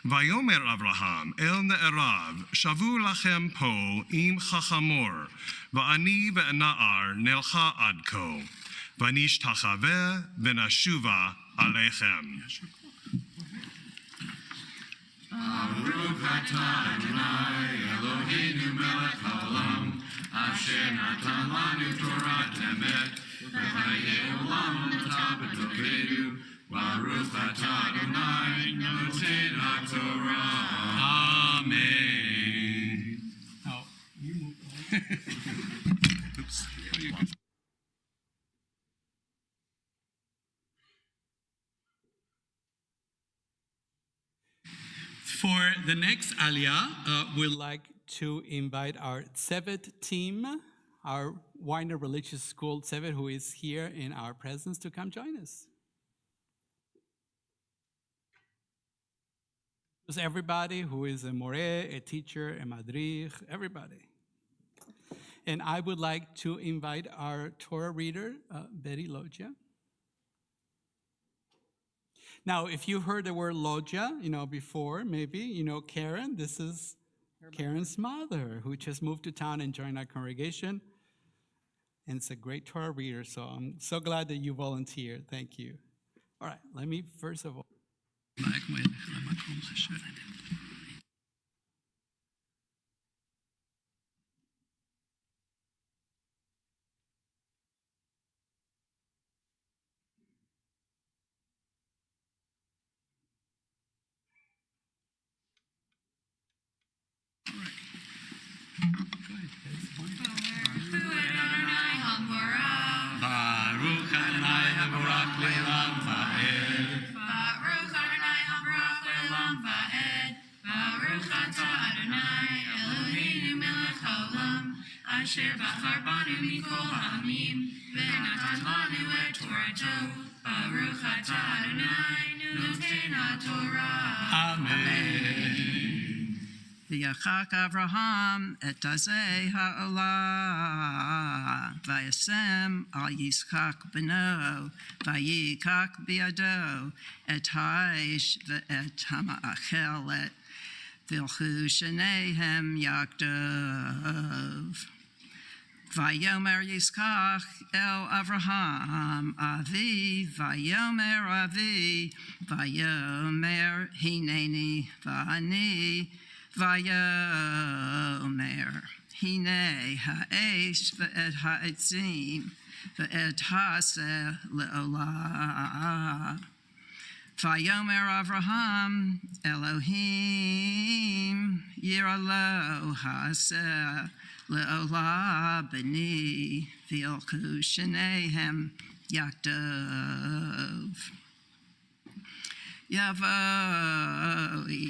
Vayomer Avraham el ne'erav shavu lachem po im chachamor va'ani ve'na'ar nelcha adko v'nishtachaveh v'nashuva alechem. Baruch atah Adonai Eloheinu melech haolam asher natan lanu Torah emet v'chayei olam nata b'tokeinu. Baruch atah Adonai noten HaTorah. Amen. Oh, you moved on. Oops. For the next Aliyah, we'd like to invite our Tzevet team, our Weiner Religious School Tzevet, who is here in our presence, to come join us. Just everybody who is a more, a teacher, a madrich, everybody. And I would like to invite our Torah reader, Betty Loggia. Now, if you heard the word Loggia, before, maybe, Karen, this is Karen's mother, who just moved to town and joined our congregation. And it's a great Torah reader, so I'm so glad that you volunteered. Thank you. All right, let me first of all. Baruch Adonai Haborach Le'olam Va'ed. Baruch Adonai Habarach Le'olam Va'ed. Baruch Atah Adonai Eloheinu Melech Haolam Asher bachar banu mikol ha'amim, ve'natan lanu et Torato, Baruch atah Adonai, noten ha'Torah. Amen. V'yachak Avraham et azeh ha'olah, v'yasem al Yitzchak beno, v'yikak biado, et haish ve'et hama'achelet, v'ilchu shenehem yakdov. Vayomer Yitzchak el Avraham avi, Vayomer avi, Vayomer hineni va'ani, Vayomer hine ha'esh ve'et ha'etzim, ve'et ha'aseh le'olah. Vayomer Avraham Elohim yiralo ha'aseh le'olah b'ni v'ilchu shenehem yakdov. Yavoi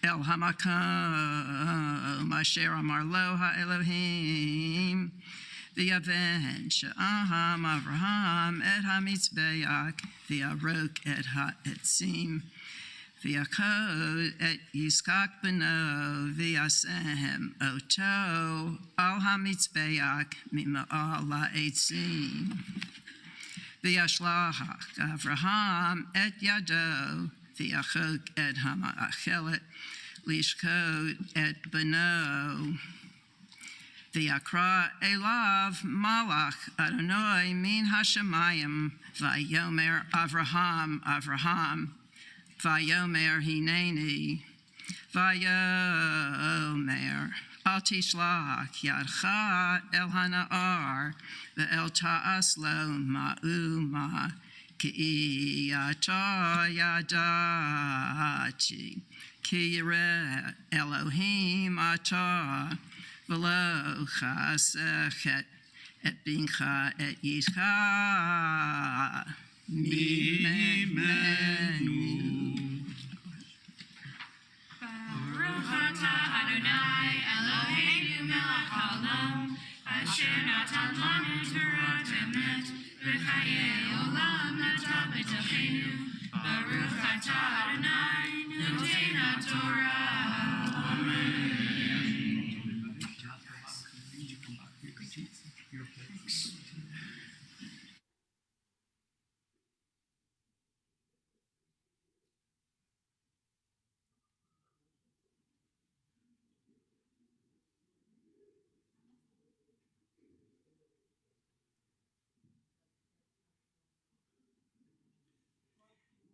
el hamakom asher amar lo ha'Elohim v'yaven she'aham Avraham et hamitzbeach v'yarok et ha'etzim v'yakod et Yitzchak beno v'yasem oto al hamitzbeach mima'al ha'etzim v'yashlach Avraham et yado v'yachok et hama'achelet lishkod et beno v'yakra elav malach Adonai min hashamayim v'yomer Avraham Avraham v'yomer hineni v'yomer al tishlach yadcha el hana'ar ve'el ta'as lo ma'uma ki ata yadati ki yireh Elohim ata v'lo chasechet et bincha et yischa mimenu. Baruch atah Adonai Eloheinu melech haolam, asher natan lanu Torah emet, v'chayei olam natan b'tochenu. Baruch atah Adonai noten ha'Torah. Amen.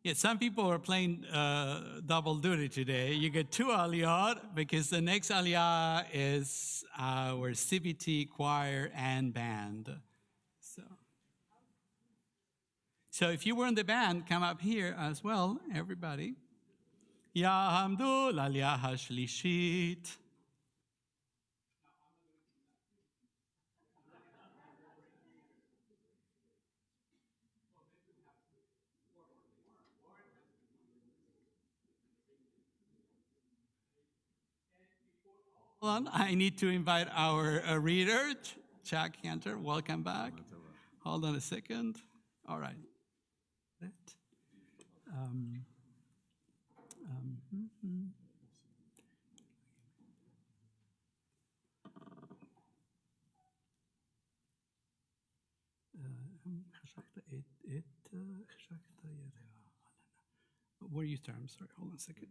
Yeah, some people are playing double duty today. You get two aliyot because the next aliyah is our CBT choir and band. So if you were in the band, come up here as well, everybody. Yahamdu l'aliyah hashlishit. Hold on, I need to invite our reader, Chuck Cantor. Welcome back. Hold on a second. All right. Where are you starting? I'm sorry, hold on a second.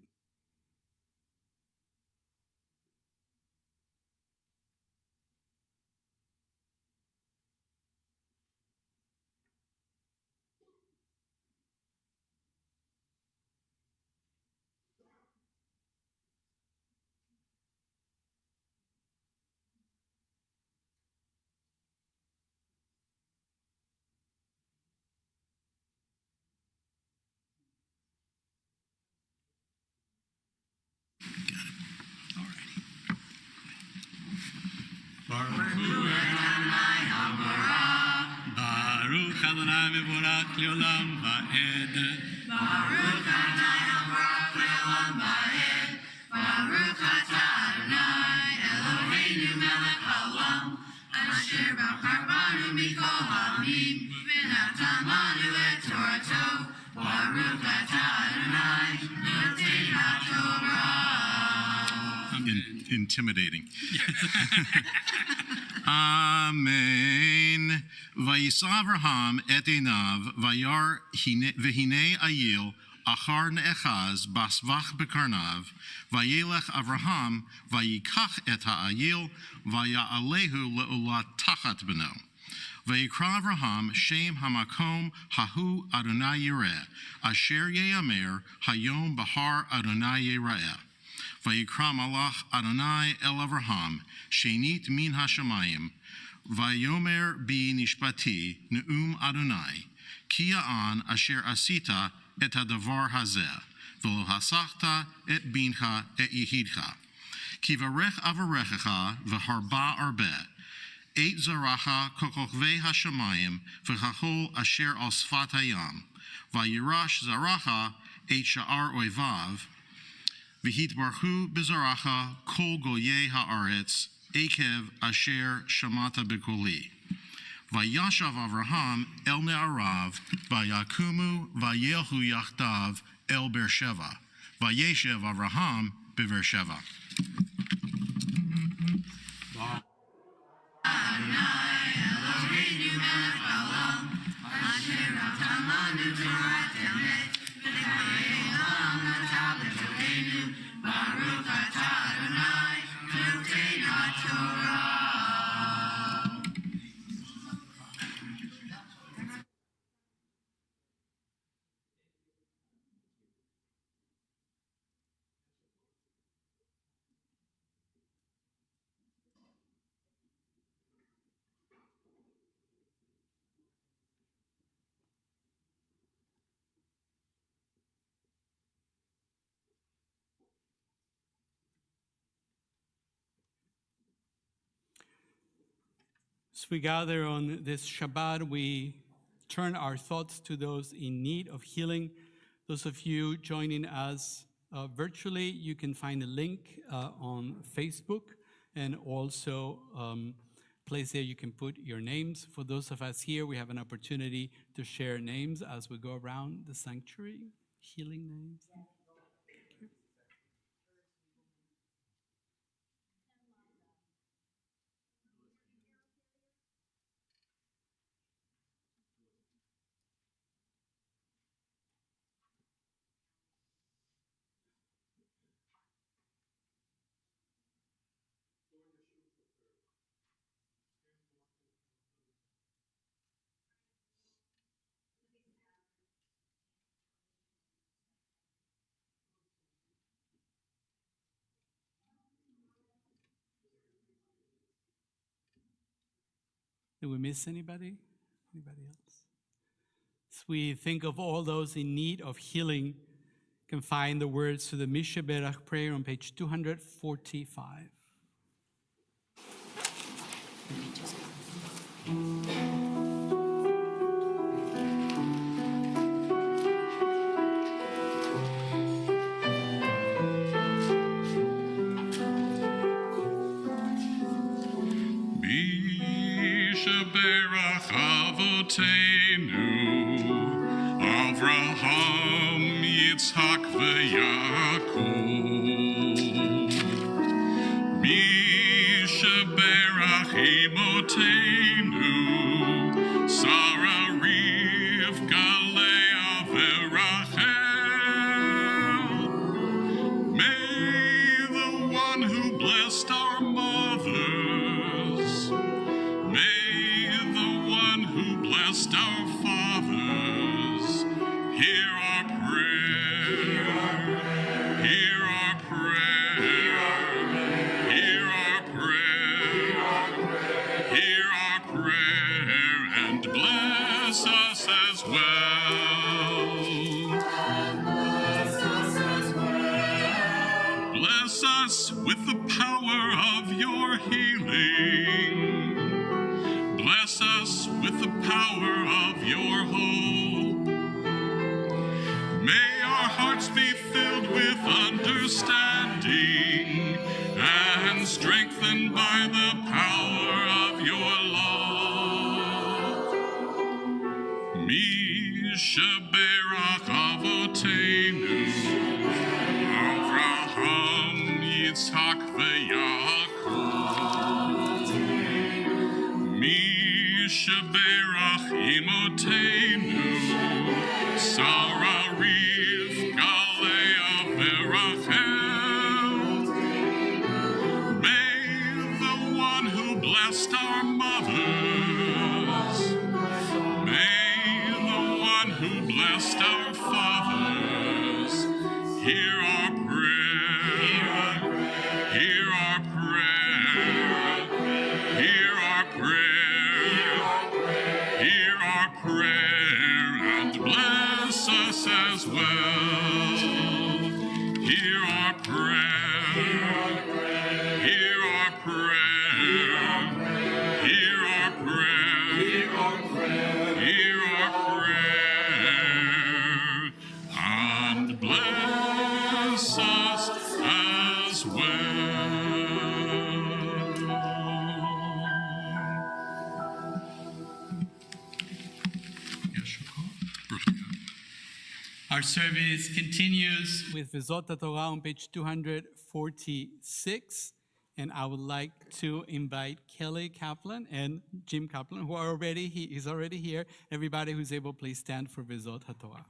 Baruch Adonai mevorach leolam va'ed. Baruch Adonai mevorach leolam va'ed. Baruch atah Adonai Eloheinu melech haolam, Asher b'charbanu mikol ha'amim, v'natan lanu et Torato, Baruch atah Adonai, notei ha'Torah. Intimidating. Amen. Vayisa Avraham et einav, vayar v'hinei ayil, achar ne'echaz, basvach bekarnav, vayelech Avraham, vayikach et ha'ayil, vaya'alehu le'ulat tachat beno. Vayikra Avraham, Shem hamakom, hahu Adonai yireh, asher ye'amer, hayom bahar Adonai yireh. Vayikra malach Adonai el Avraham, shenit min hashamayim, vayomer bi nishpati neum Adonai, ki ya'an asher asita et hadavar hazeh, v'lo hasachta et bincha et yehidcha. Ki varech avarechecha v'harba arbeh, et zaracha kokochvei hashamayim v'chachol asher al sfat hayam, vayirash zaracha et sha'ar oivav, v'hitbarchu bezaracha kol goyei haaretz ekev asher shamata bekoli. Vayashav Avraham el ne'arav vayakumu vayelchu yachdav el Beersheva. Vayeshev Avraham beVeersheva. As we gather on this Shabbat, we turn our thoughts to those in need of healing. Those of you joining us virtually, you can find a link on Facebook, and also place there you can put your names. For those of us here, we have an opportunity to share names as we go around the sanctuary, healing names. Did we miss anybody? Anybody else? As we think of all those in need of healing, you can find the words to the Misha Berach prayer on page 245. Berach Avotenu, Avraham, Yitzhak, veYaakov. Misha Berach Imotenu, Sarah, Rivka, Leah, veRachel. May the one who blessed our mothers, blessed our fathers, hear our prayer, hear our prayer, hear our prayer, hear our prayer, and bless us as well. Bless us with the power of your healing. Bless us with the power of your hope. May our hearts be filled with understanding and strengthened by the power of your Mi sheberach avoteinu, Avraham, Yitzhak, veYaakov. Mi sheberach imoteinu, Sarah, Rivka, Leah, veRachel. May the one who blessed our mothers, may the one who blessed our fathers, hear our prayer, hear our prayer, hear our prayer, hear our prayer, and bless us as well. Hear our prayer, hear our prayer, hear our prayer, hear our prayer, and bless us as well. Our service continues with Vezot HaTorah on page 246. And I would like to invite Kelly Kaplan and Jim Kaplan, who are already he's already here. Everybody who's able, please stand for Vezot HaTorah.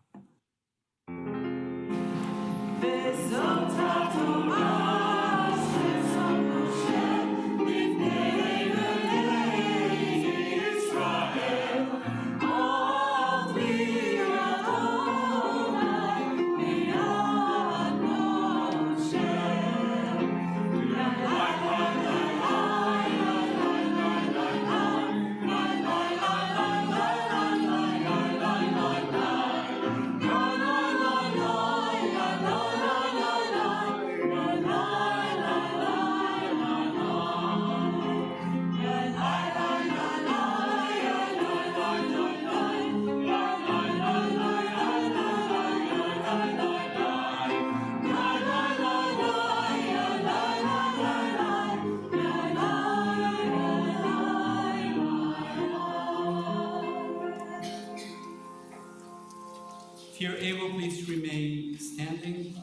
If you're able, please remain standing.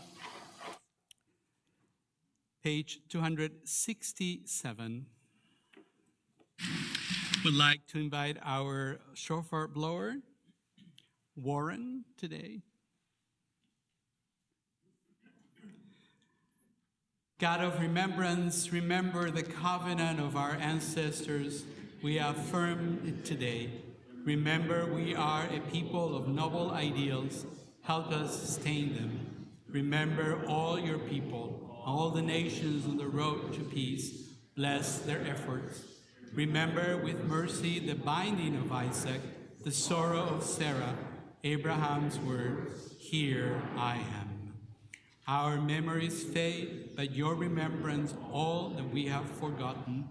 Page 267. Would like to invite our shofar blower, Warren, today. God of remembrance, remember the covenant of our ancestors. We affirm it today. Remember, we are a people of noble ideals. Help us sustain them. Remember all your people, all the nations on the road to peace. Bless their efforts. Remember with mercy the binding of Isaac, the sorrow of Sarah, Abraham's word, here I am. Our memories fade, but your remembrance all that we have forgotten.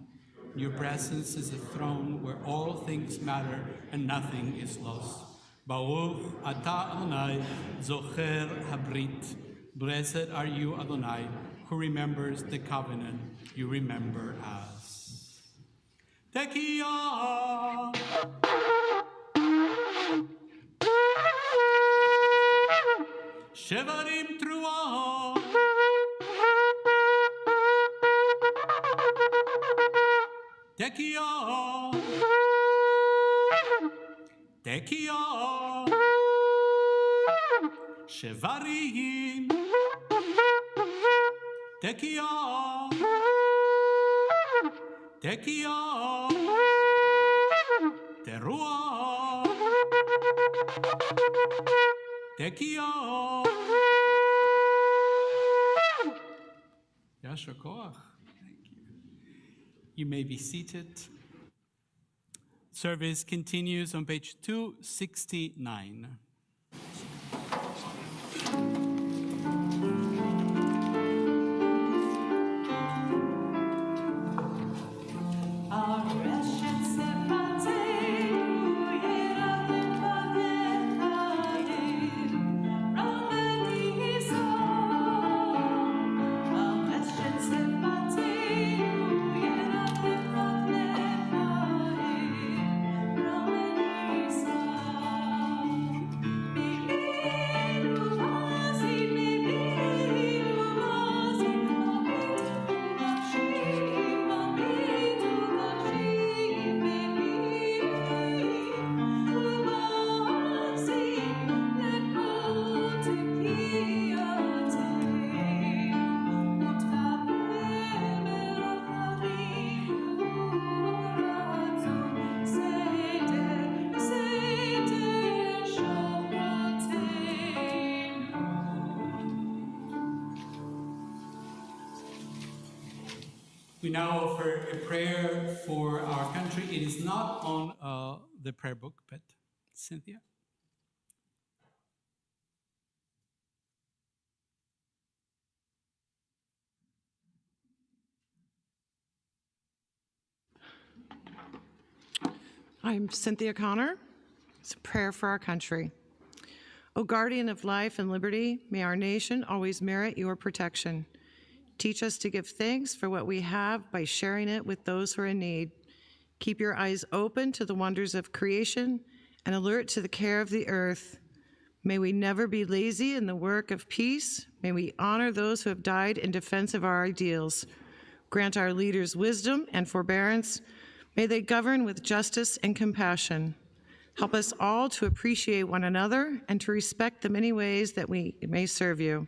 Your presence is a throne where all things matter and nothing is lost. Baruch atah Adonai, zocher habrit. Blessed are you, Adonai, who remembers the covenant you remember us. Tekiah. Shevarim truah. Tekiah. Tekiah. Shevarim. Tekiah. Tekiah. Teruah. Tekiah. Yashar koach. Thank you. You may be seated. Service continues on page 269. We now offer a prayer for our country. It is not on the prayer book, but Cynthia. I'm Cynthia Connor. It's a prayer for our country. O guardian of life and liberty, may our nation always merit your protection. Teach us to give thanks for what we have by sharing it with those who are in need. Keep your eyes open to the wonders of creation and alert to the care of the earth. May we never be lazy in the work of peace. May we honor those who have died in defense of our ideals. Grant our leaders wisdom and forbearance. May they govern with justice and compassion. Help us all to appreciate one another and to respect the many ways that we may serve you.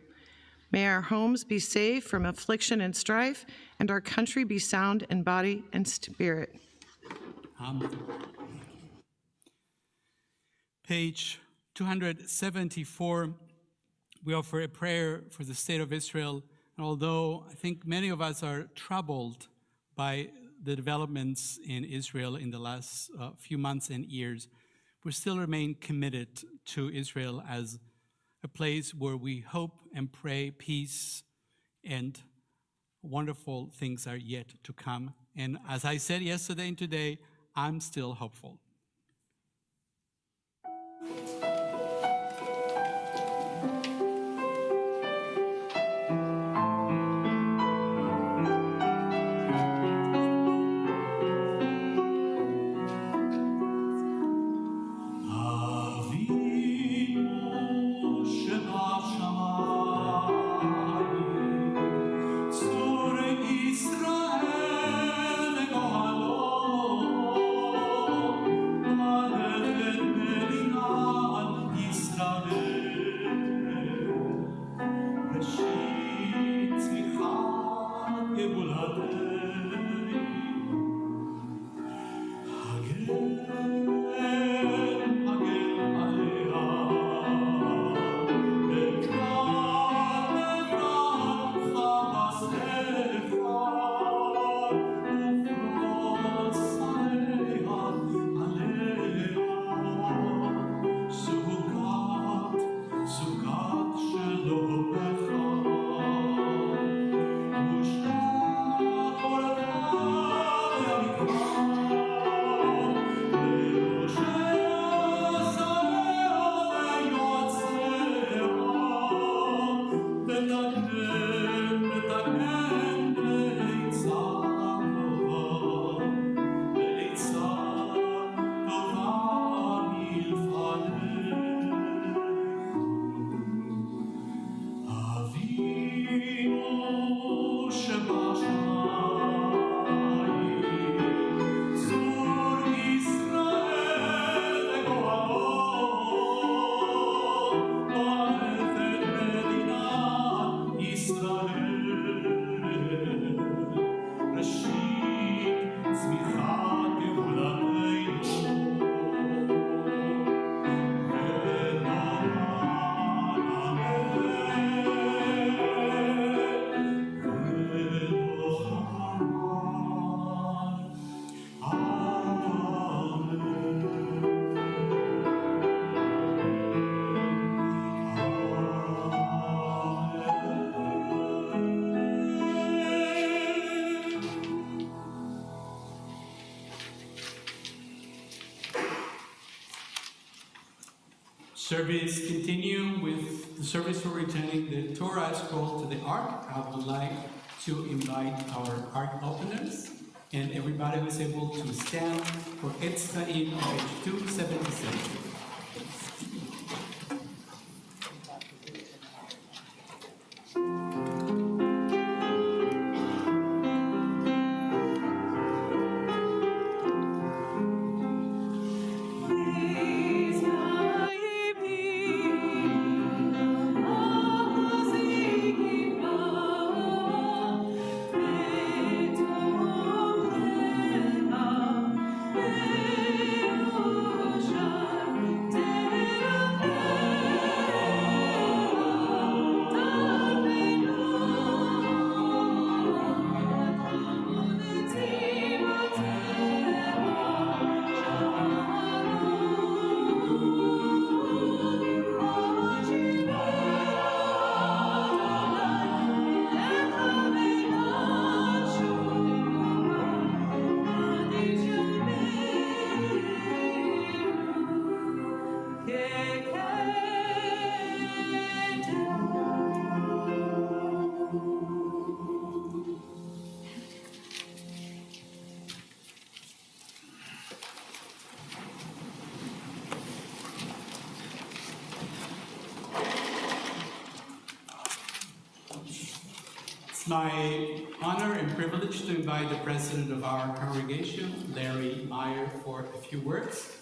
May our homes be safe from affliction and strife, and our country be sound in body and spirit. Amen. Page 274, we offer a prayer for the state of Israel. And although I think many of us are troubled by the developments in Israel in the last few months and years, we still remain committed to Israel as a place where we hope and pray peace and wonderful things are yet to come. And as I said yesterday and today, I'm still hopeful. Service continue with the service for returning the Torah scroll to the Ark. I would like to invite our Ark openers and everybody who is able to stand for Etz Chaim, page 277. Shine. It's my honor and privilege to invite the president of our congregation, Larry Meyer, for a few words.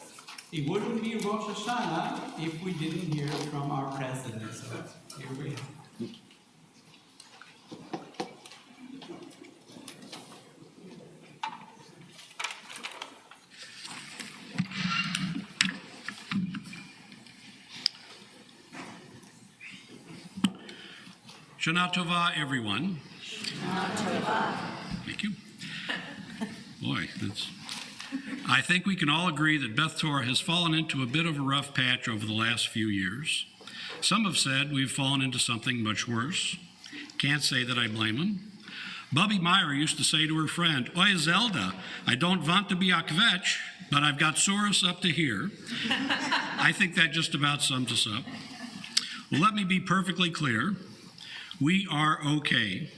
It wouldn't be Rosh Hashanah if we didn't hear from our president. So here we are. Shana Tova, everyone. Shana Tova. Thank you. Boy, I think we can all agree that Beth Torah has fallen into a bit of a rough patch over the last few years. Some have said we've fallen into something much worse. Can't say that I blame them. Bubby Meyer used to say to her friend, "Oi, Zelda, I don't want to be a kvetch, but I've got Soros up to here." I think that just about sums us up. Well, let me be perfectly clear. We are okay.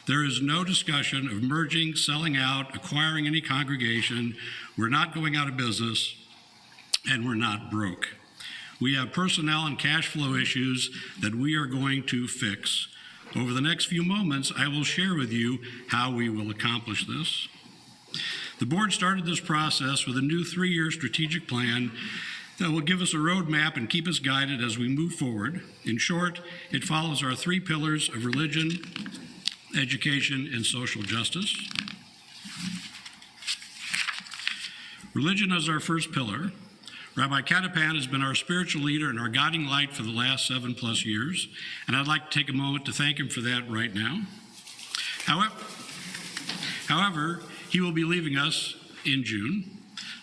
There is no discussion of merging, selling out, acquiring any congregation. We're not going out of business, and we're not broke. We have personnel and cash flow issues that we are going to fix. Over the next few moments, I will share with you how we will accomplish this. The board started this process with a new 3-year strategic plan that will give us a roadmap and keep us guided as we move forward. In short, it follows our 3 pillars of religion, education, and social justice. Religion is our first pillar. Rabbi Katapan has been our spiritual leader and our guiding light for the last 7+ years, and I'd like to take a moment to thank him for that right now. However, he will be leaving us in June.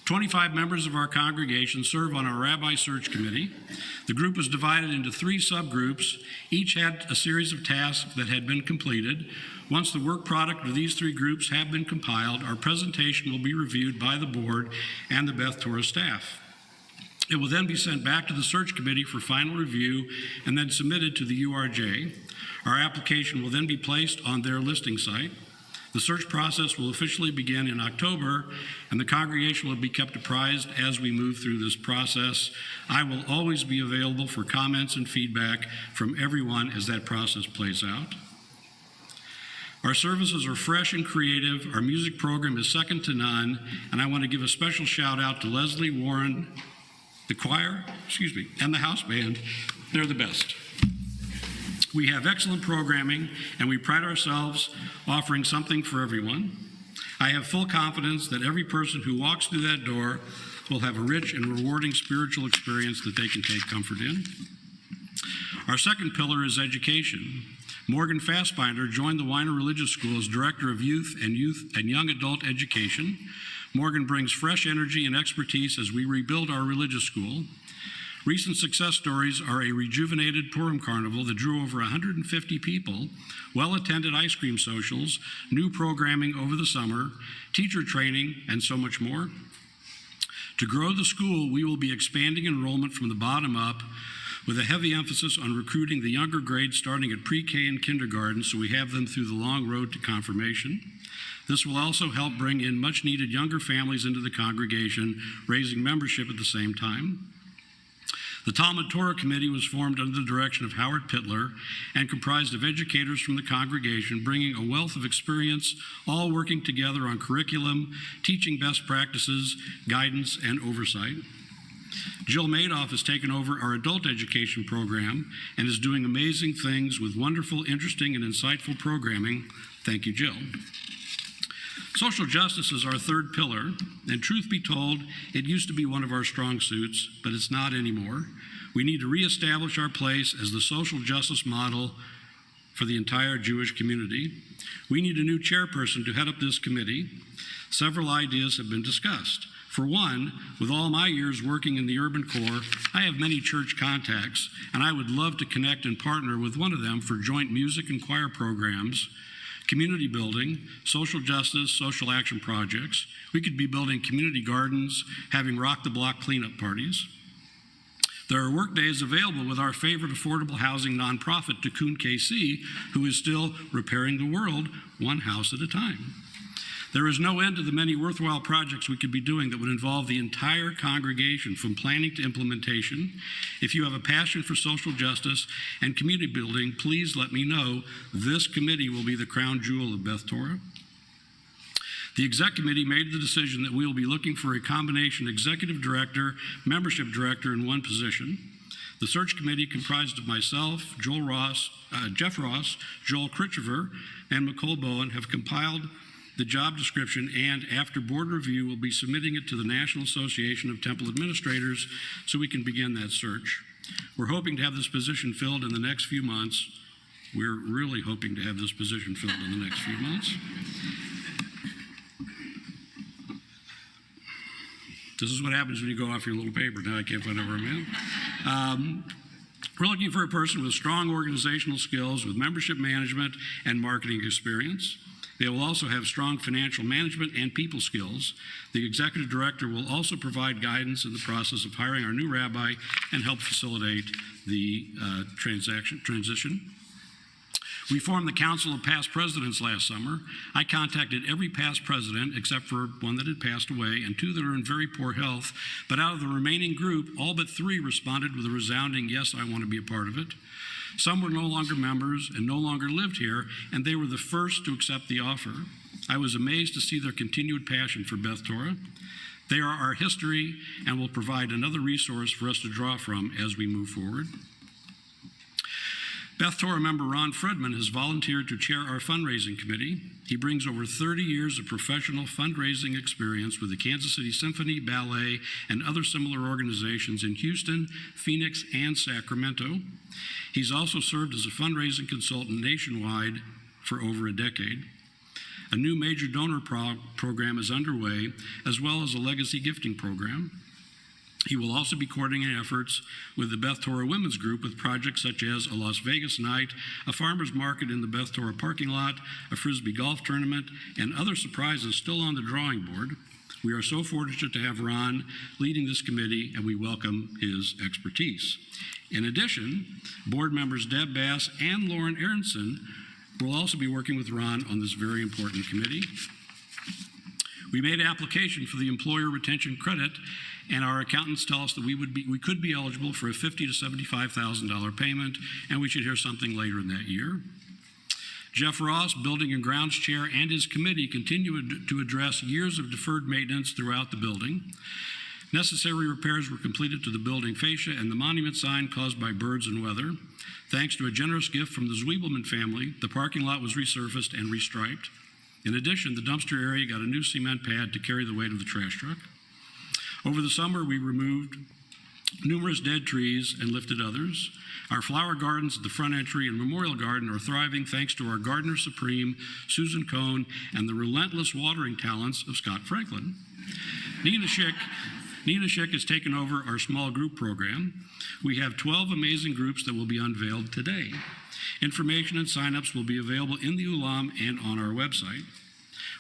25 members of our congregation serve on our Rabbi Search Committee. The group was divided into 3 subgroups. Each had a series of tasks that had been completed. Once the work product of these 3 groups have been compiled, our presentation will be reviewed by the board and the Beth Torah staff. It will then be sent back to the search committee for final review and then submitted to the URJ. Our application will then be placed on their listing site. The search process will officially begin in October, and the congregation will be kept apprised as we move through this process. I will always be available for comments and feedback from everyone as that process plays out. Our services are fresh and creative. Our music program is second to none, and I want to give a special shout out to Leslie Warren, the choir, and the house band. They're the best. We have excellent programming, and we pride ourselves offering something for everyone. I have full confidence that every person who walks through that door will have a rich and rewarding spiritual experience that they can take comfort in. Our second pillar is education. Morgan Fassbinder joined the Weiner Religious School as Director of Youth and Young Adult Education. Morgan brings fresh energy and expertise as we rebuild our religious school. Recent success stories are a rejuvenated Purim Carnival that drew over 150 people, well-attended ice cream socials, new programming over the summer, teacher training, and so much more. To grow the school, we will be expanding enrollment from the bottom up with a heavy emphasis on recruiting the younger grades starting at pre-K and kindergarten so we have them through the long road to confirmation. This will also help bring in much-needed younger families into the congregation, raising membership at the same time. The Talmud Torah Committee was formed under the direction of Howard Pittler and comprised of educators from the congregation, bringing a wealth of experience, all working together on curriculum, teaching best practices, guidance, and oversight. Jill Madoff has taken over our adult education program and is doing amazing things with wonderful, interesting, and insightful programming. Thank you, Jill. Social justice is our third pillar, and truth be told, it used to be one of our strong suits, but it's not anymore. We need to reestablish our place as the social justice model for the entire Jewish community. We need a new chairperson to head up this committee. Several ideas have been discussed. For one, with all my years working in the urban core, I have many church contacts, and I would love to connect and partner with one of them for joint music and choir programs, community building, social justice, social action projects. We could be building community gardens, having rock the block cleanup parties. There are work days available with our favorite affordable housing nonprofit, Tikkun KC, who is still repairing the world one house at a time. There is no end to the many worthwhile projects we could be doing that would involve the entire congregation from planning to implementation. If you have a passion for social justice and community building, please let me know. This committee will be the crown jewel of Beth Torah. The exec committee made the decision that we will be looking for a combination executive director, membership director in one position. The search committee, comprised of myself, Jeff Ross, Joel Critchever, and Nicole Bowen, have compiled the job description, and after board review, we'll be submitting it to the National Association of Temple Administrators so we can begin that search. We're hoping to have this position filled in the next few months. We're really hoping to have this position filled in the next few months. This is what happens when you go off your little paper. Now I can't find out where I'm at. We're looking for a person with strong organizational skills, with membership management and marketing experience. They will also have strong financial management and people skills. The executive director will also provide guidance in the process of hiring our new rabbi and help facilitate the transition. We formed the Council of Past Presidents last summer. I contacted every past president except for one that had passed away and two that are in very poor health. But out of the remaining group, all but 3 responded with a resounding, yes, I want to be a part of it. Some were no longer members and no longer lived here, and they were the first to accept the offer. I was amazed to see their continued passion for Beth Torah. They are our history and will provide another resource for us to draw from as we move forward. Beth Torah member Ron Fredman has volunteered to chair our fundraising committee. He brings over 30 years of professional fundraising experience with the Kansas City Symphony, Ballet, and other similar organizations in Houston, Phoenix, and Sacramento. He's also served as a fundraising consultant nationwide for over a decade. A new major donor program is underway, as well as a legacy gifting program. He will also be coordinating efforts with the Beth Torah Women's Group with projects such as a Las Vegas night, a farmer's market in the Beth Torah parking lot, a Frisbee golf tournament, and other surprises still on the drawing board. We are so fortunate to have Ron leading this committee, and we welcome his expertise. In addition, board members Deb Bass and Lauren Aronson will also be working with Ron on this very important committee. We made an application for the employer retention credit, and our accountants tell us that we could be eligible for a $50,000 to $75,000 payment, and we should hear something later in that year. Jeff Ross, Building and Grounds Chair, and his committee continue to address years of deferred maintenance throughout the building. Necessary repairs were completed to the building fascia and the monument sign caused by birds and weather. Thanks to a generous gift from the Zwiebelman family, the parking lot was resurfaced and restriped. In addition, the dumpster area got a new cement pad to carry the weight of the trash truck. Over the summer, we removed numerous dead trees and lifted others. Our flower gardens at the front entry and Memorial Garden are thriving thanks to our gardener supreme, Susan Cohn, and the relentless watering talents of Scott Franklin. Nina Schick has taken over our small group program. We have 12 amazing groups that will be unveiled today. Information and signups will be available in the Ulam and on our website.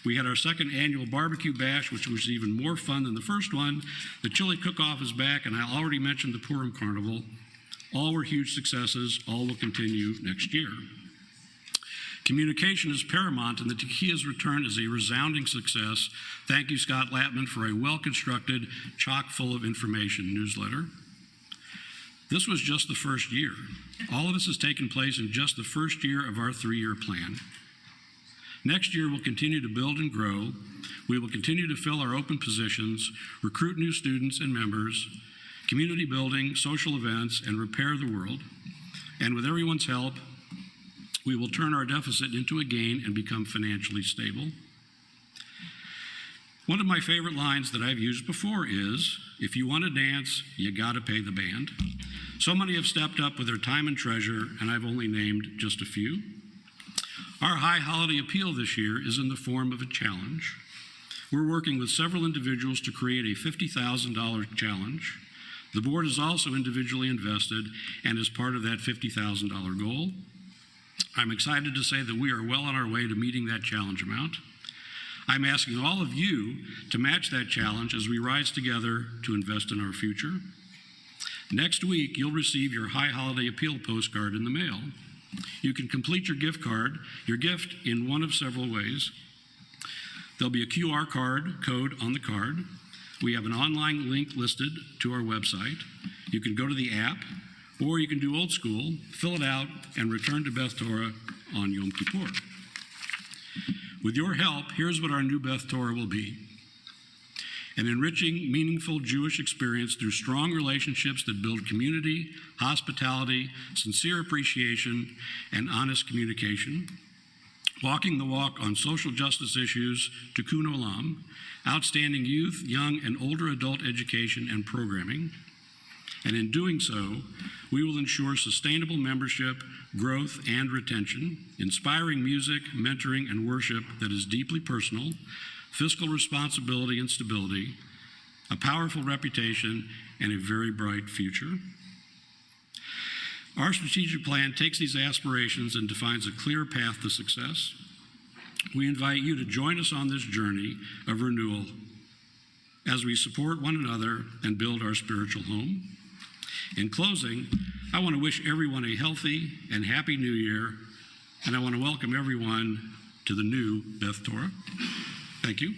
We had our second annual barbecue bash, which was even more fun than the first one. The chili cook-off is back, and I already mentioned the Purim Carnival. All were huge successes. All will continue next year. Communication is paramount, and the Tekiah's return is a resounding success. Thank you, Scott Latman, for a well-constructed, chock-full of information newsletter. This was just the first year. All of this has taken place in just the first year of our 3-year plan. Next year, we'll continue to build and grow. We will continue to fill our open positions, recruit new students and members, community building, social events, and repair the world. And with everyone's help, we will turn our deficit into a gain and become financially stable. One of my favorite lines that I've used before is, if you want to dance, you gotta pay the band. So many have stepped up with their time and treasure, and I've only named just a few. Our high holiday appeal this year is in the form of a challenge. We're working with several individuals to create a $50,000 challenge. The board is also individually invested and is part of that $50,000 goal. I'm excited to say that we are well on our way to meeting that challenge amount. I'm asking all of you to match that challenge as we rise together to invest in our future. Next week, you'll receive your High Holiday Appeal postcard in the mail. You can complete your gift in one of several ways. There'll be a QR code on the card. We have an online link listed to our website. You can go to the app, or you can do old school, fill it out, and return to Beth Torah on Yom Kippur. With your help, here's what our new Beth Torah will be: an enriching, meaningful Jewish experience through strong relationships that build community, hospitality, sincere appreciation, and honest communication. Walking the walk on social justice issues, Tikkun Olam, outstanding youth, young, and older adult education and programming. And in doing so, we will ensure sustainable membership, growth, and retention, inspiring music, mentoring, and worship that is deeply personal, fiscal responsibility and stability, a powerful reputation, and a very bright future. Our strategic plan takes these aspirations and defines a clear path to success. We invite you to join us on this journey of renewal as we support one another and build our spiritual home. In closing, I want to wish everyone a healthy and happy New Year, and I want to welcome everyone to the new Beth Torah. Thank you.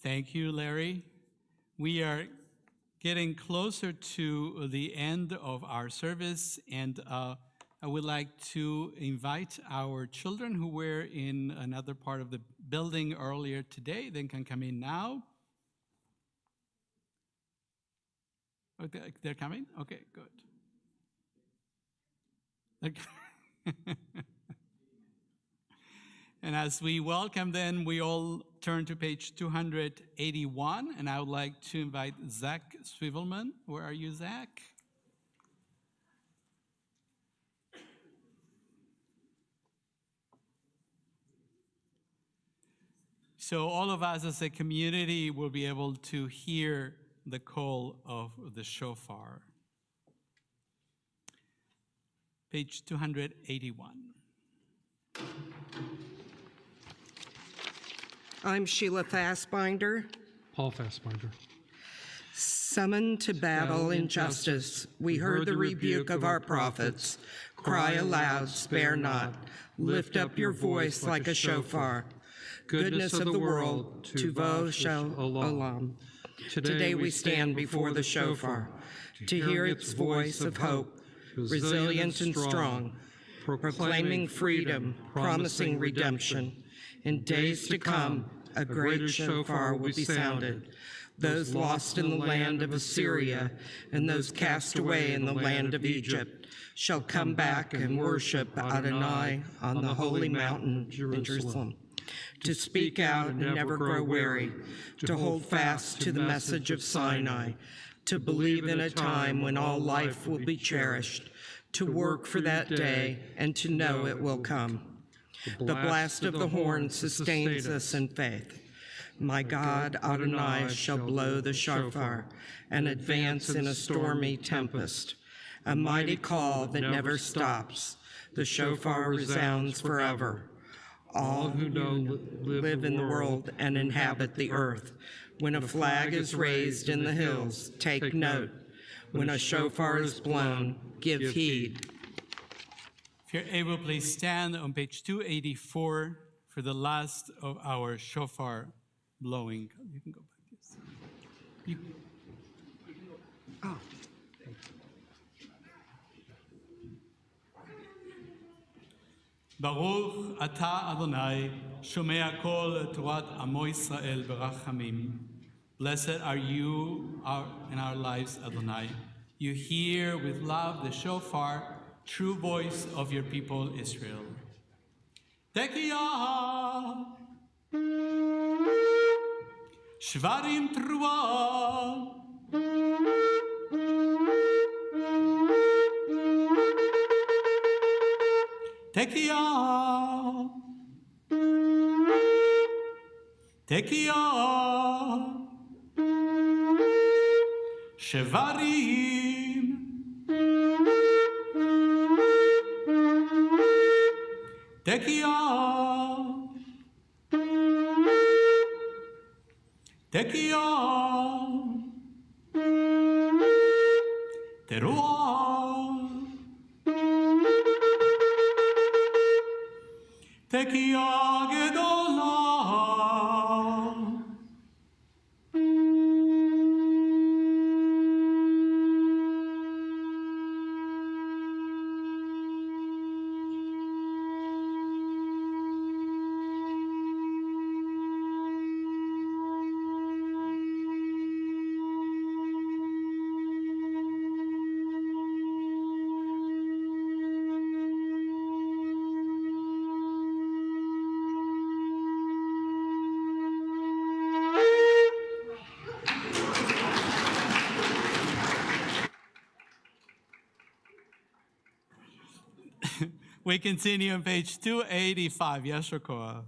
Thank you, Larry. We are getting closer to the end of our service, and I would like to invite our children who were in another part of the building earlier today. They can come in now. Okay, they're coming? Okay, good. And as we welcome them, we all turn to page 281, and I would like to invite Zach Swivelman. Where are you, Zach? So all of us as a community will be able to hear the call of the shofar. Page 281. I'm Sheila Fassbinder. Paul Fassbinder. Summoned to battle injustice, we heard the rebuke of our prophets. Cry aloud, spare not. Lift up your voice like a shofar. Goodness of the world, Tuvo Shel Olam. Today we stand before the shofar to hear its voice of hope, resilient and strong, proclaiming freedom, promising redemption. In days to come, a great shofar will be sounded. Those lost in the land of Assyria and those cast away in the land of Egypt shall come back and worship Adonai on the holy mountain in Jerusalem. To speak out and never grow weary, to hold fast to the message of Sinai, to believe in a time when all life will be cherished, to work for that day and to know it will come. The blast of the horn sustains us in faith. My God, Adonai, shall blow the shofar and advance in a stormy tempest, a mighty call that never stops. The shofar resounds forever. All who live in the world and inhabit the earth. When a flag is raised in the hills, take note. When a shofar is blown, give heed. If you're able, please stand on page 284 for the last of our shofar blowing. You can go back. Yes. Oh. Baruch Ata Adonai, Shomea Kol Torat Amo Yisrael Berachamim. Blessed are you in our lives, Adonai. You hear with love the shofar, true voice of your people Israel. Tekiyah, Shvarim Truah, Tekiyah, Tekiyah, Shvarim. Tekia. Tekia. Teruah. Tekia gedolah. We continue on page 285. Yes, Rakoa.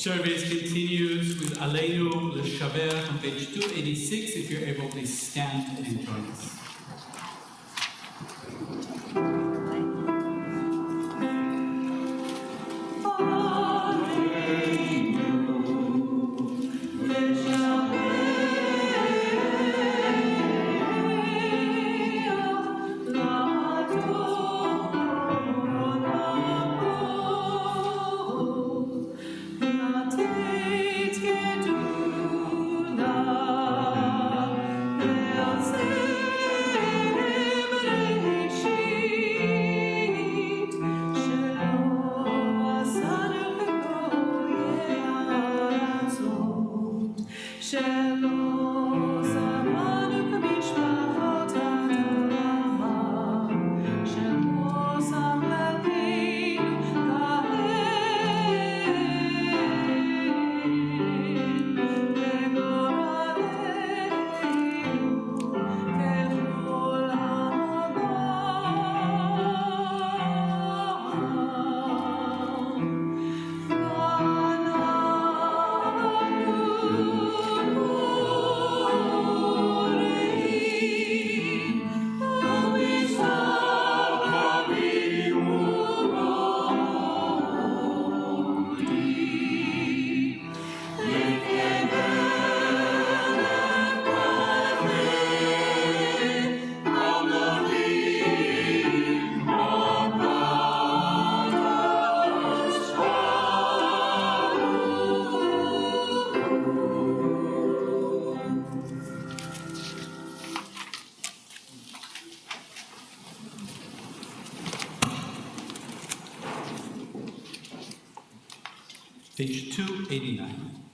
Service continues with Aleinu L'Shaber on page 286. If you're able, please stand and join us. Page 289.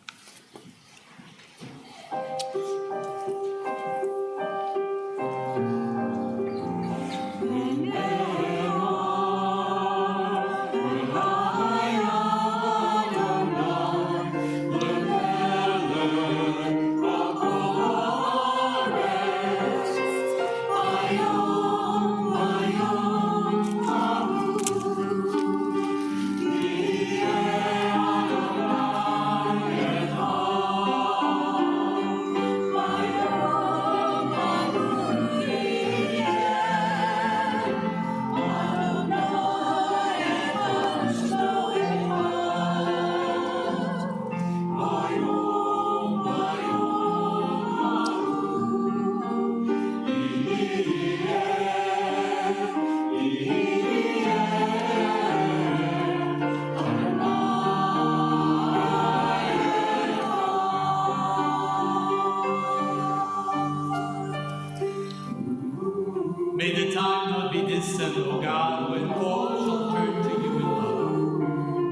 May the time not be distant, O God, when all shall turn to you in love,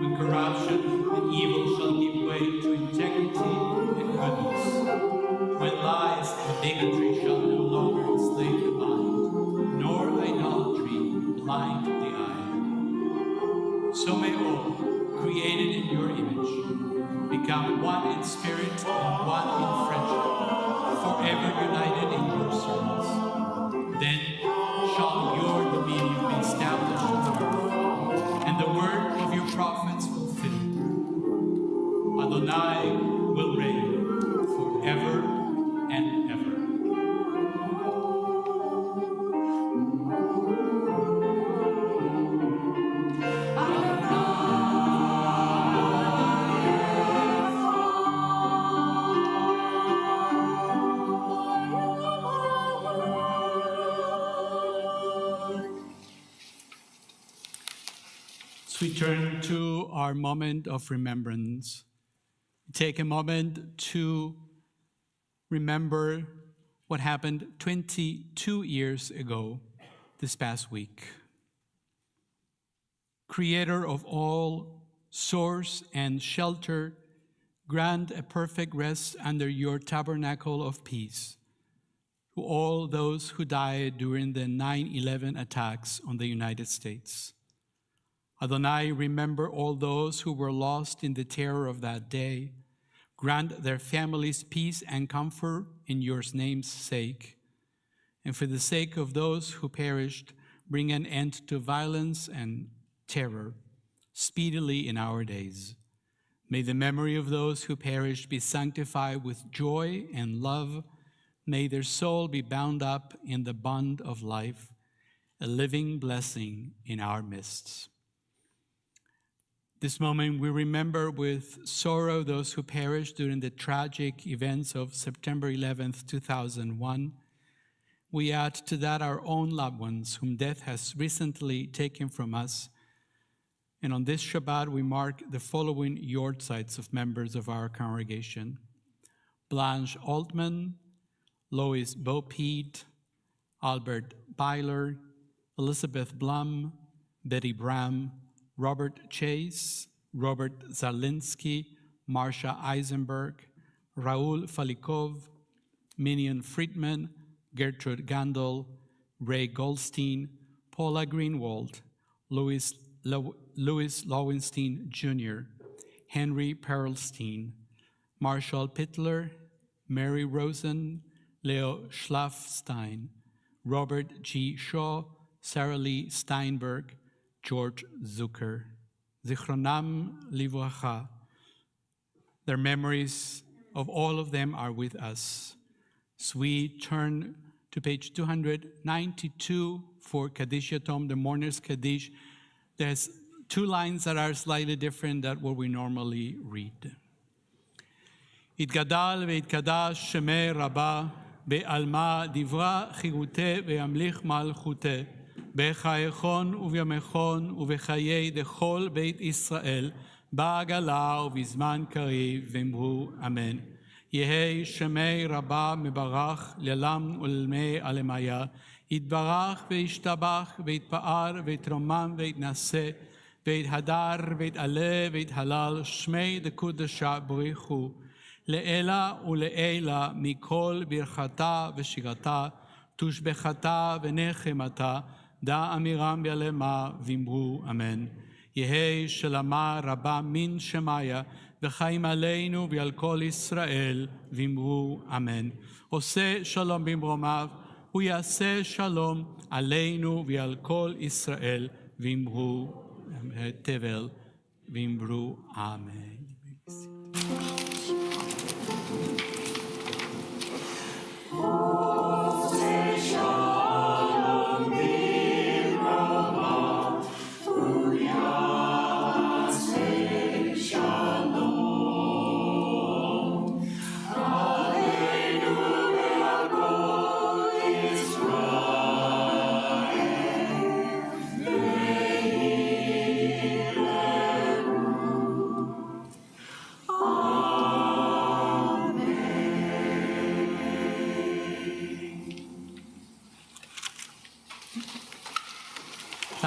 when corruption and evil shall give way to integrity and goodness, when lies and bigotry shall no longer enslave the mind, nor idolatry blind the eye. So may all, created in your image, become one in spirit and one in friendship, forever united in your service. Then shall your dominion be established on earth, and the word of your prophets fulfilled. Adonai will reign forever and ever. As we turn to our moment of remembrance, take a moment to remember what happened 22 years ago this past week. Creator of all, source and shelter, grant a perfect rest under your tabernacle of peace to all those who died during the 9/11 attacks on the United States. Adonai, remember all those who were lost in the terror of that day. Grant their families peace and comfort in your name's sake. And for the sake of those who perished, bring an end to violence and terror speedily in our days. May the memory of those who perished be sanctified with joy and love. May their soul be bound up in the bond of life, a living blessing in our midst. This moment we remember with sorrow those who perished during the tragic events of September 11th, 2001. We add to that our own loved ones whom death has recently taken from us. And on this Shabbat, we mark the following yortzites of members of our congregation: Blanche Altman, Lois Beaupede, Albert Byler, Elizabeth Blum, Betty Bram, Robert Chase, Robert Zarlinsky, Marsha Eisenberg, Raul Falikov, Minion Friedman, Gertrude Gandol, Ray Goldstein, Paula Greenwald, Louis Lowenstein Jr., Henry Perlstein, Marshall Pittler, Mary Rosen, Leo Schlafstein, Robert G. Shaw, Sarah Lee Steinberg, George Zucker. Zichronam livracha. Their memories of all of them are with us. So we turn to page 292 for Kaddish Yatom, the mourner's Kaddish. There's two lines that are slightly different than what we normally read. Itgadal ve'itkadash shemei rabba be'alma divra chigute ve'amlich malchute בחייכון ובימיכון ובחיי דכל בית ישראל, בעגלה ובזמן קריב, ואמרו אמן. יהי שמי רבה מברך לעולם ולעולמי עלמיה, יתברך וישתבח ויתפאר ויתרומם ויתנשא, ויתהדר ויתעלה ויתהלל, שמי דקודשה בריחו, לעילה ולעילה מכל ברכתה ושירתה, תושבחתה ונחמתה, דא אמירם ביעלמה ואמרו אמן. יהי שלמה רבה מן שמיה וחיים עלינו ועל כל ישראל ואמרו אמן. עושה שלום במרומיו, הוא יעשה שלום עלינו ועל כל ישראל ואמרו תבל ואמרו אמן.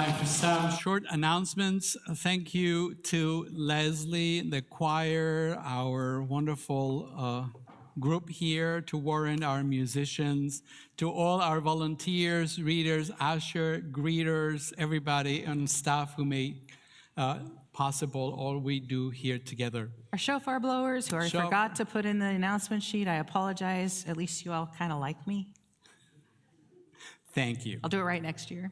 Time for some short announcements. Thank you to Leslie, the choir, our wonderful group here, to Warren, our musicians, to all our volunteers, readers, usher, greeters, everybody on staff who make possible all we do here together. Our shofar blowers, who I forgot to put in the announcement sheet, I apologize. At least you all kind of like me. Thank you. I'll do it right next year.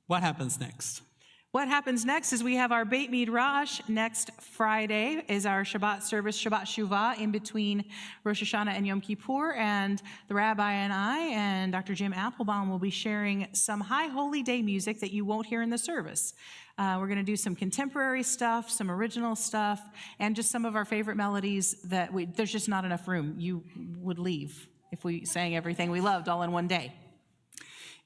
What happens next? What happens next is we have our Beit Midrash next Friday is our Shabbat service, Shabbat Shuvah, in between Rosh Hashanah and Yom Kippur. And the rabbi and I and Dr. Jim Applebaum will be sharing some High Holy Day music that you won't hear in the service. We're going to do some contemporary stuff, some original stuff, and just some of our favorite melodies that there's just not enough room. You would leave if we sang everything we loved all in one day.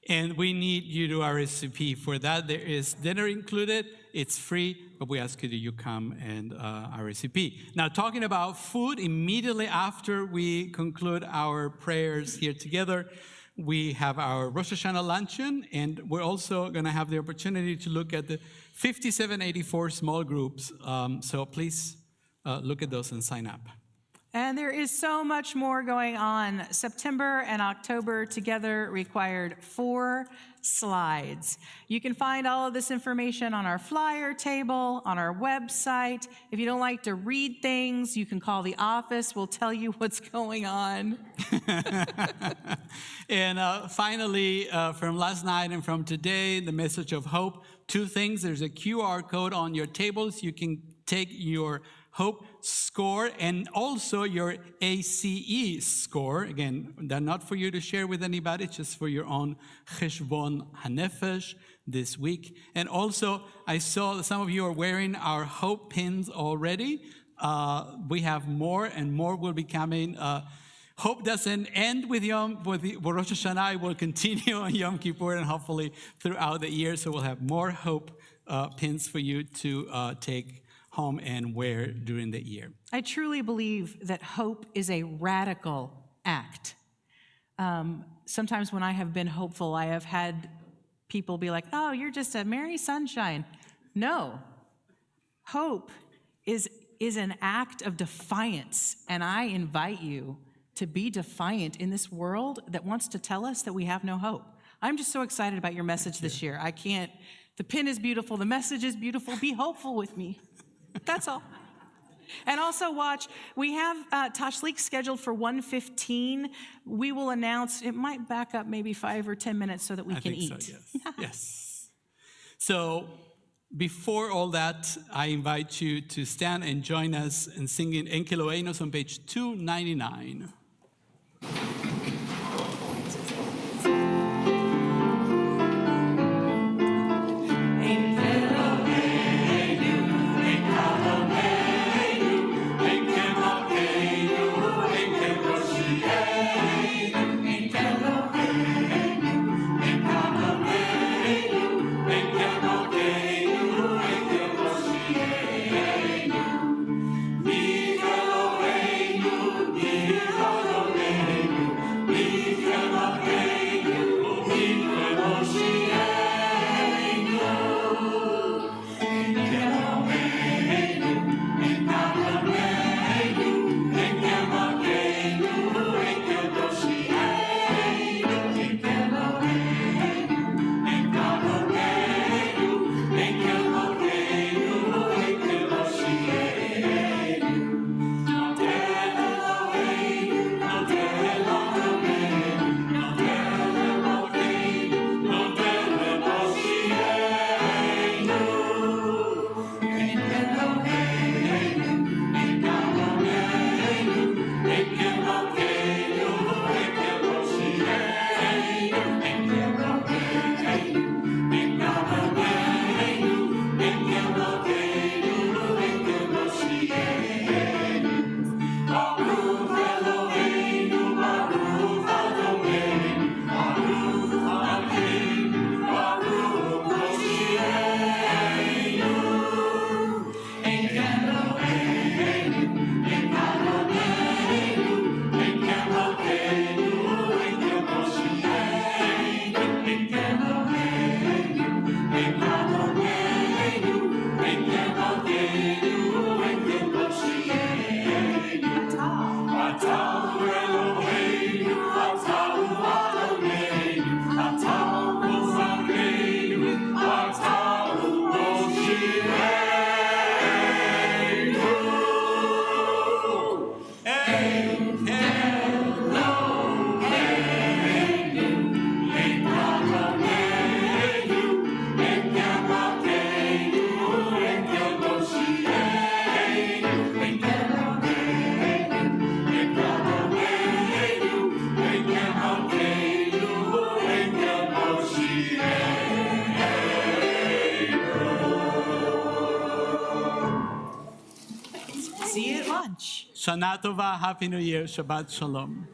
And we need you to RSVP for that. There is dinner included. It's free, but we ask you that you come and RSVP. Now, talking about food, immediately after we conclude our prayers here together, we have our Rosh Hashanah luncheon, and we're also going to have the opportunity to look at the 5784 small groups. So please look at those and sign up. And there is so much more going on. September and October together required 4 slides. You can find all of this information on our flyer table, on our website. If you don't like to read things, you can call the office. We'll tell you what's going on. And finally, from last night and from today, the message of hope. 2 things. There's a QR code on your tables. You can take your Hope score and also your ACE score. Again, they're not for you to share with anybody, just for your own Cheshbon HaNefesh this week. And also, I saw that some of you are wearing our Hope pins already. We have more and more will be coming. Hope doesn't end with Rosh Hashanah. It will continue on Yom Kippur and hopefully throughout the year. So we'll have more Hope pins for you to take home and wear during the year. I truly believe that hope is a radical act. Sometimes when I have been hopeful, I have had people be like, oh, you're just a merry sunshine. No. Hope is an act of defiance, and I invite you to be defiant in this world that wants to tell us that we have no hope. I'm just so excited about your message this year. The pin is beautiful, the message is beautiful. Be hopeful with me. That's all. And also watch, we have Tashlik scheduled for 1:15. We will announce, it might back up maybe 5 or 10 minutes so that we can eat. So, yes. Yes. So before all that, I invite you to stand and join us in singing Enkeloeinos on page 299. Eloheinu, much. Shana Tova, Happy New Year, Shabbat Shalom.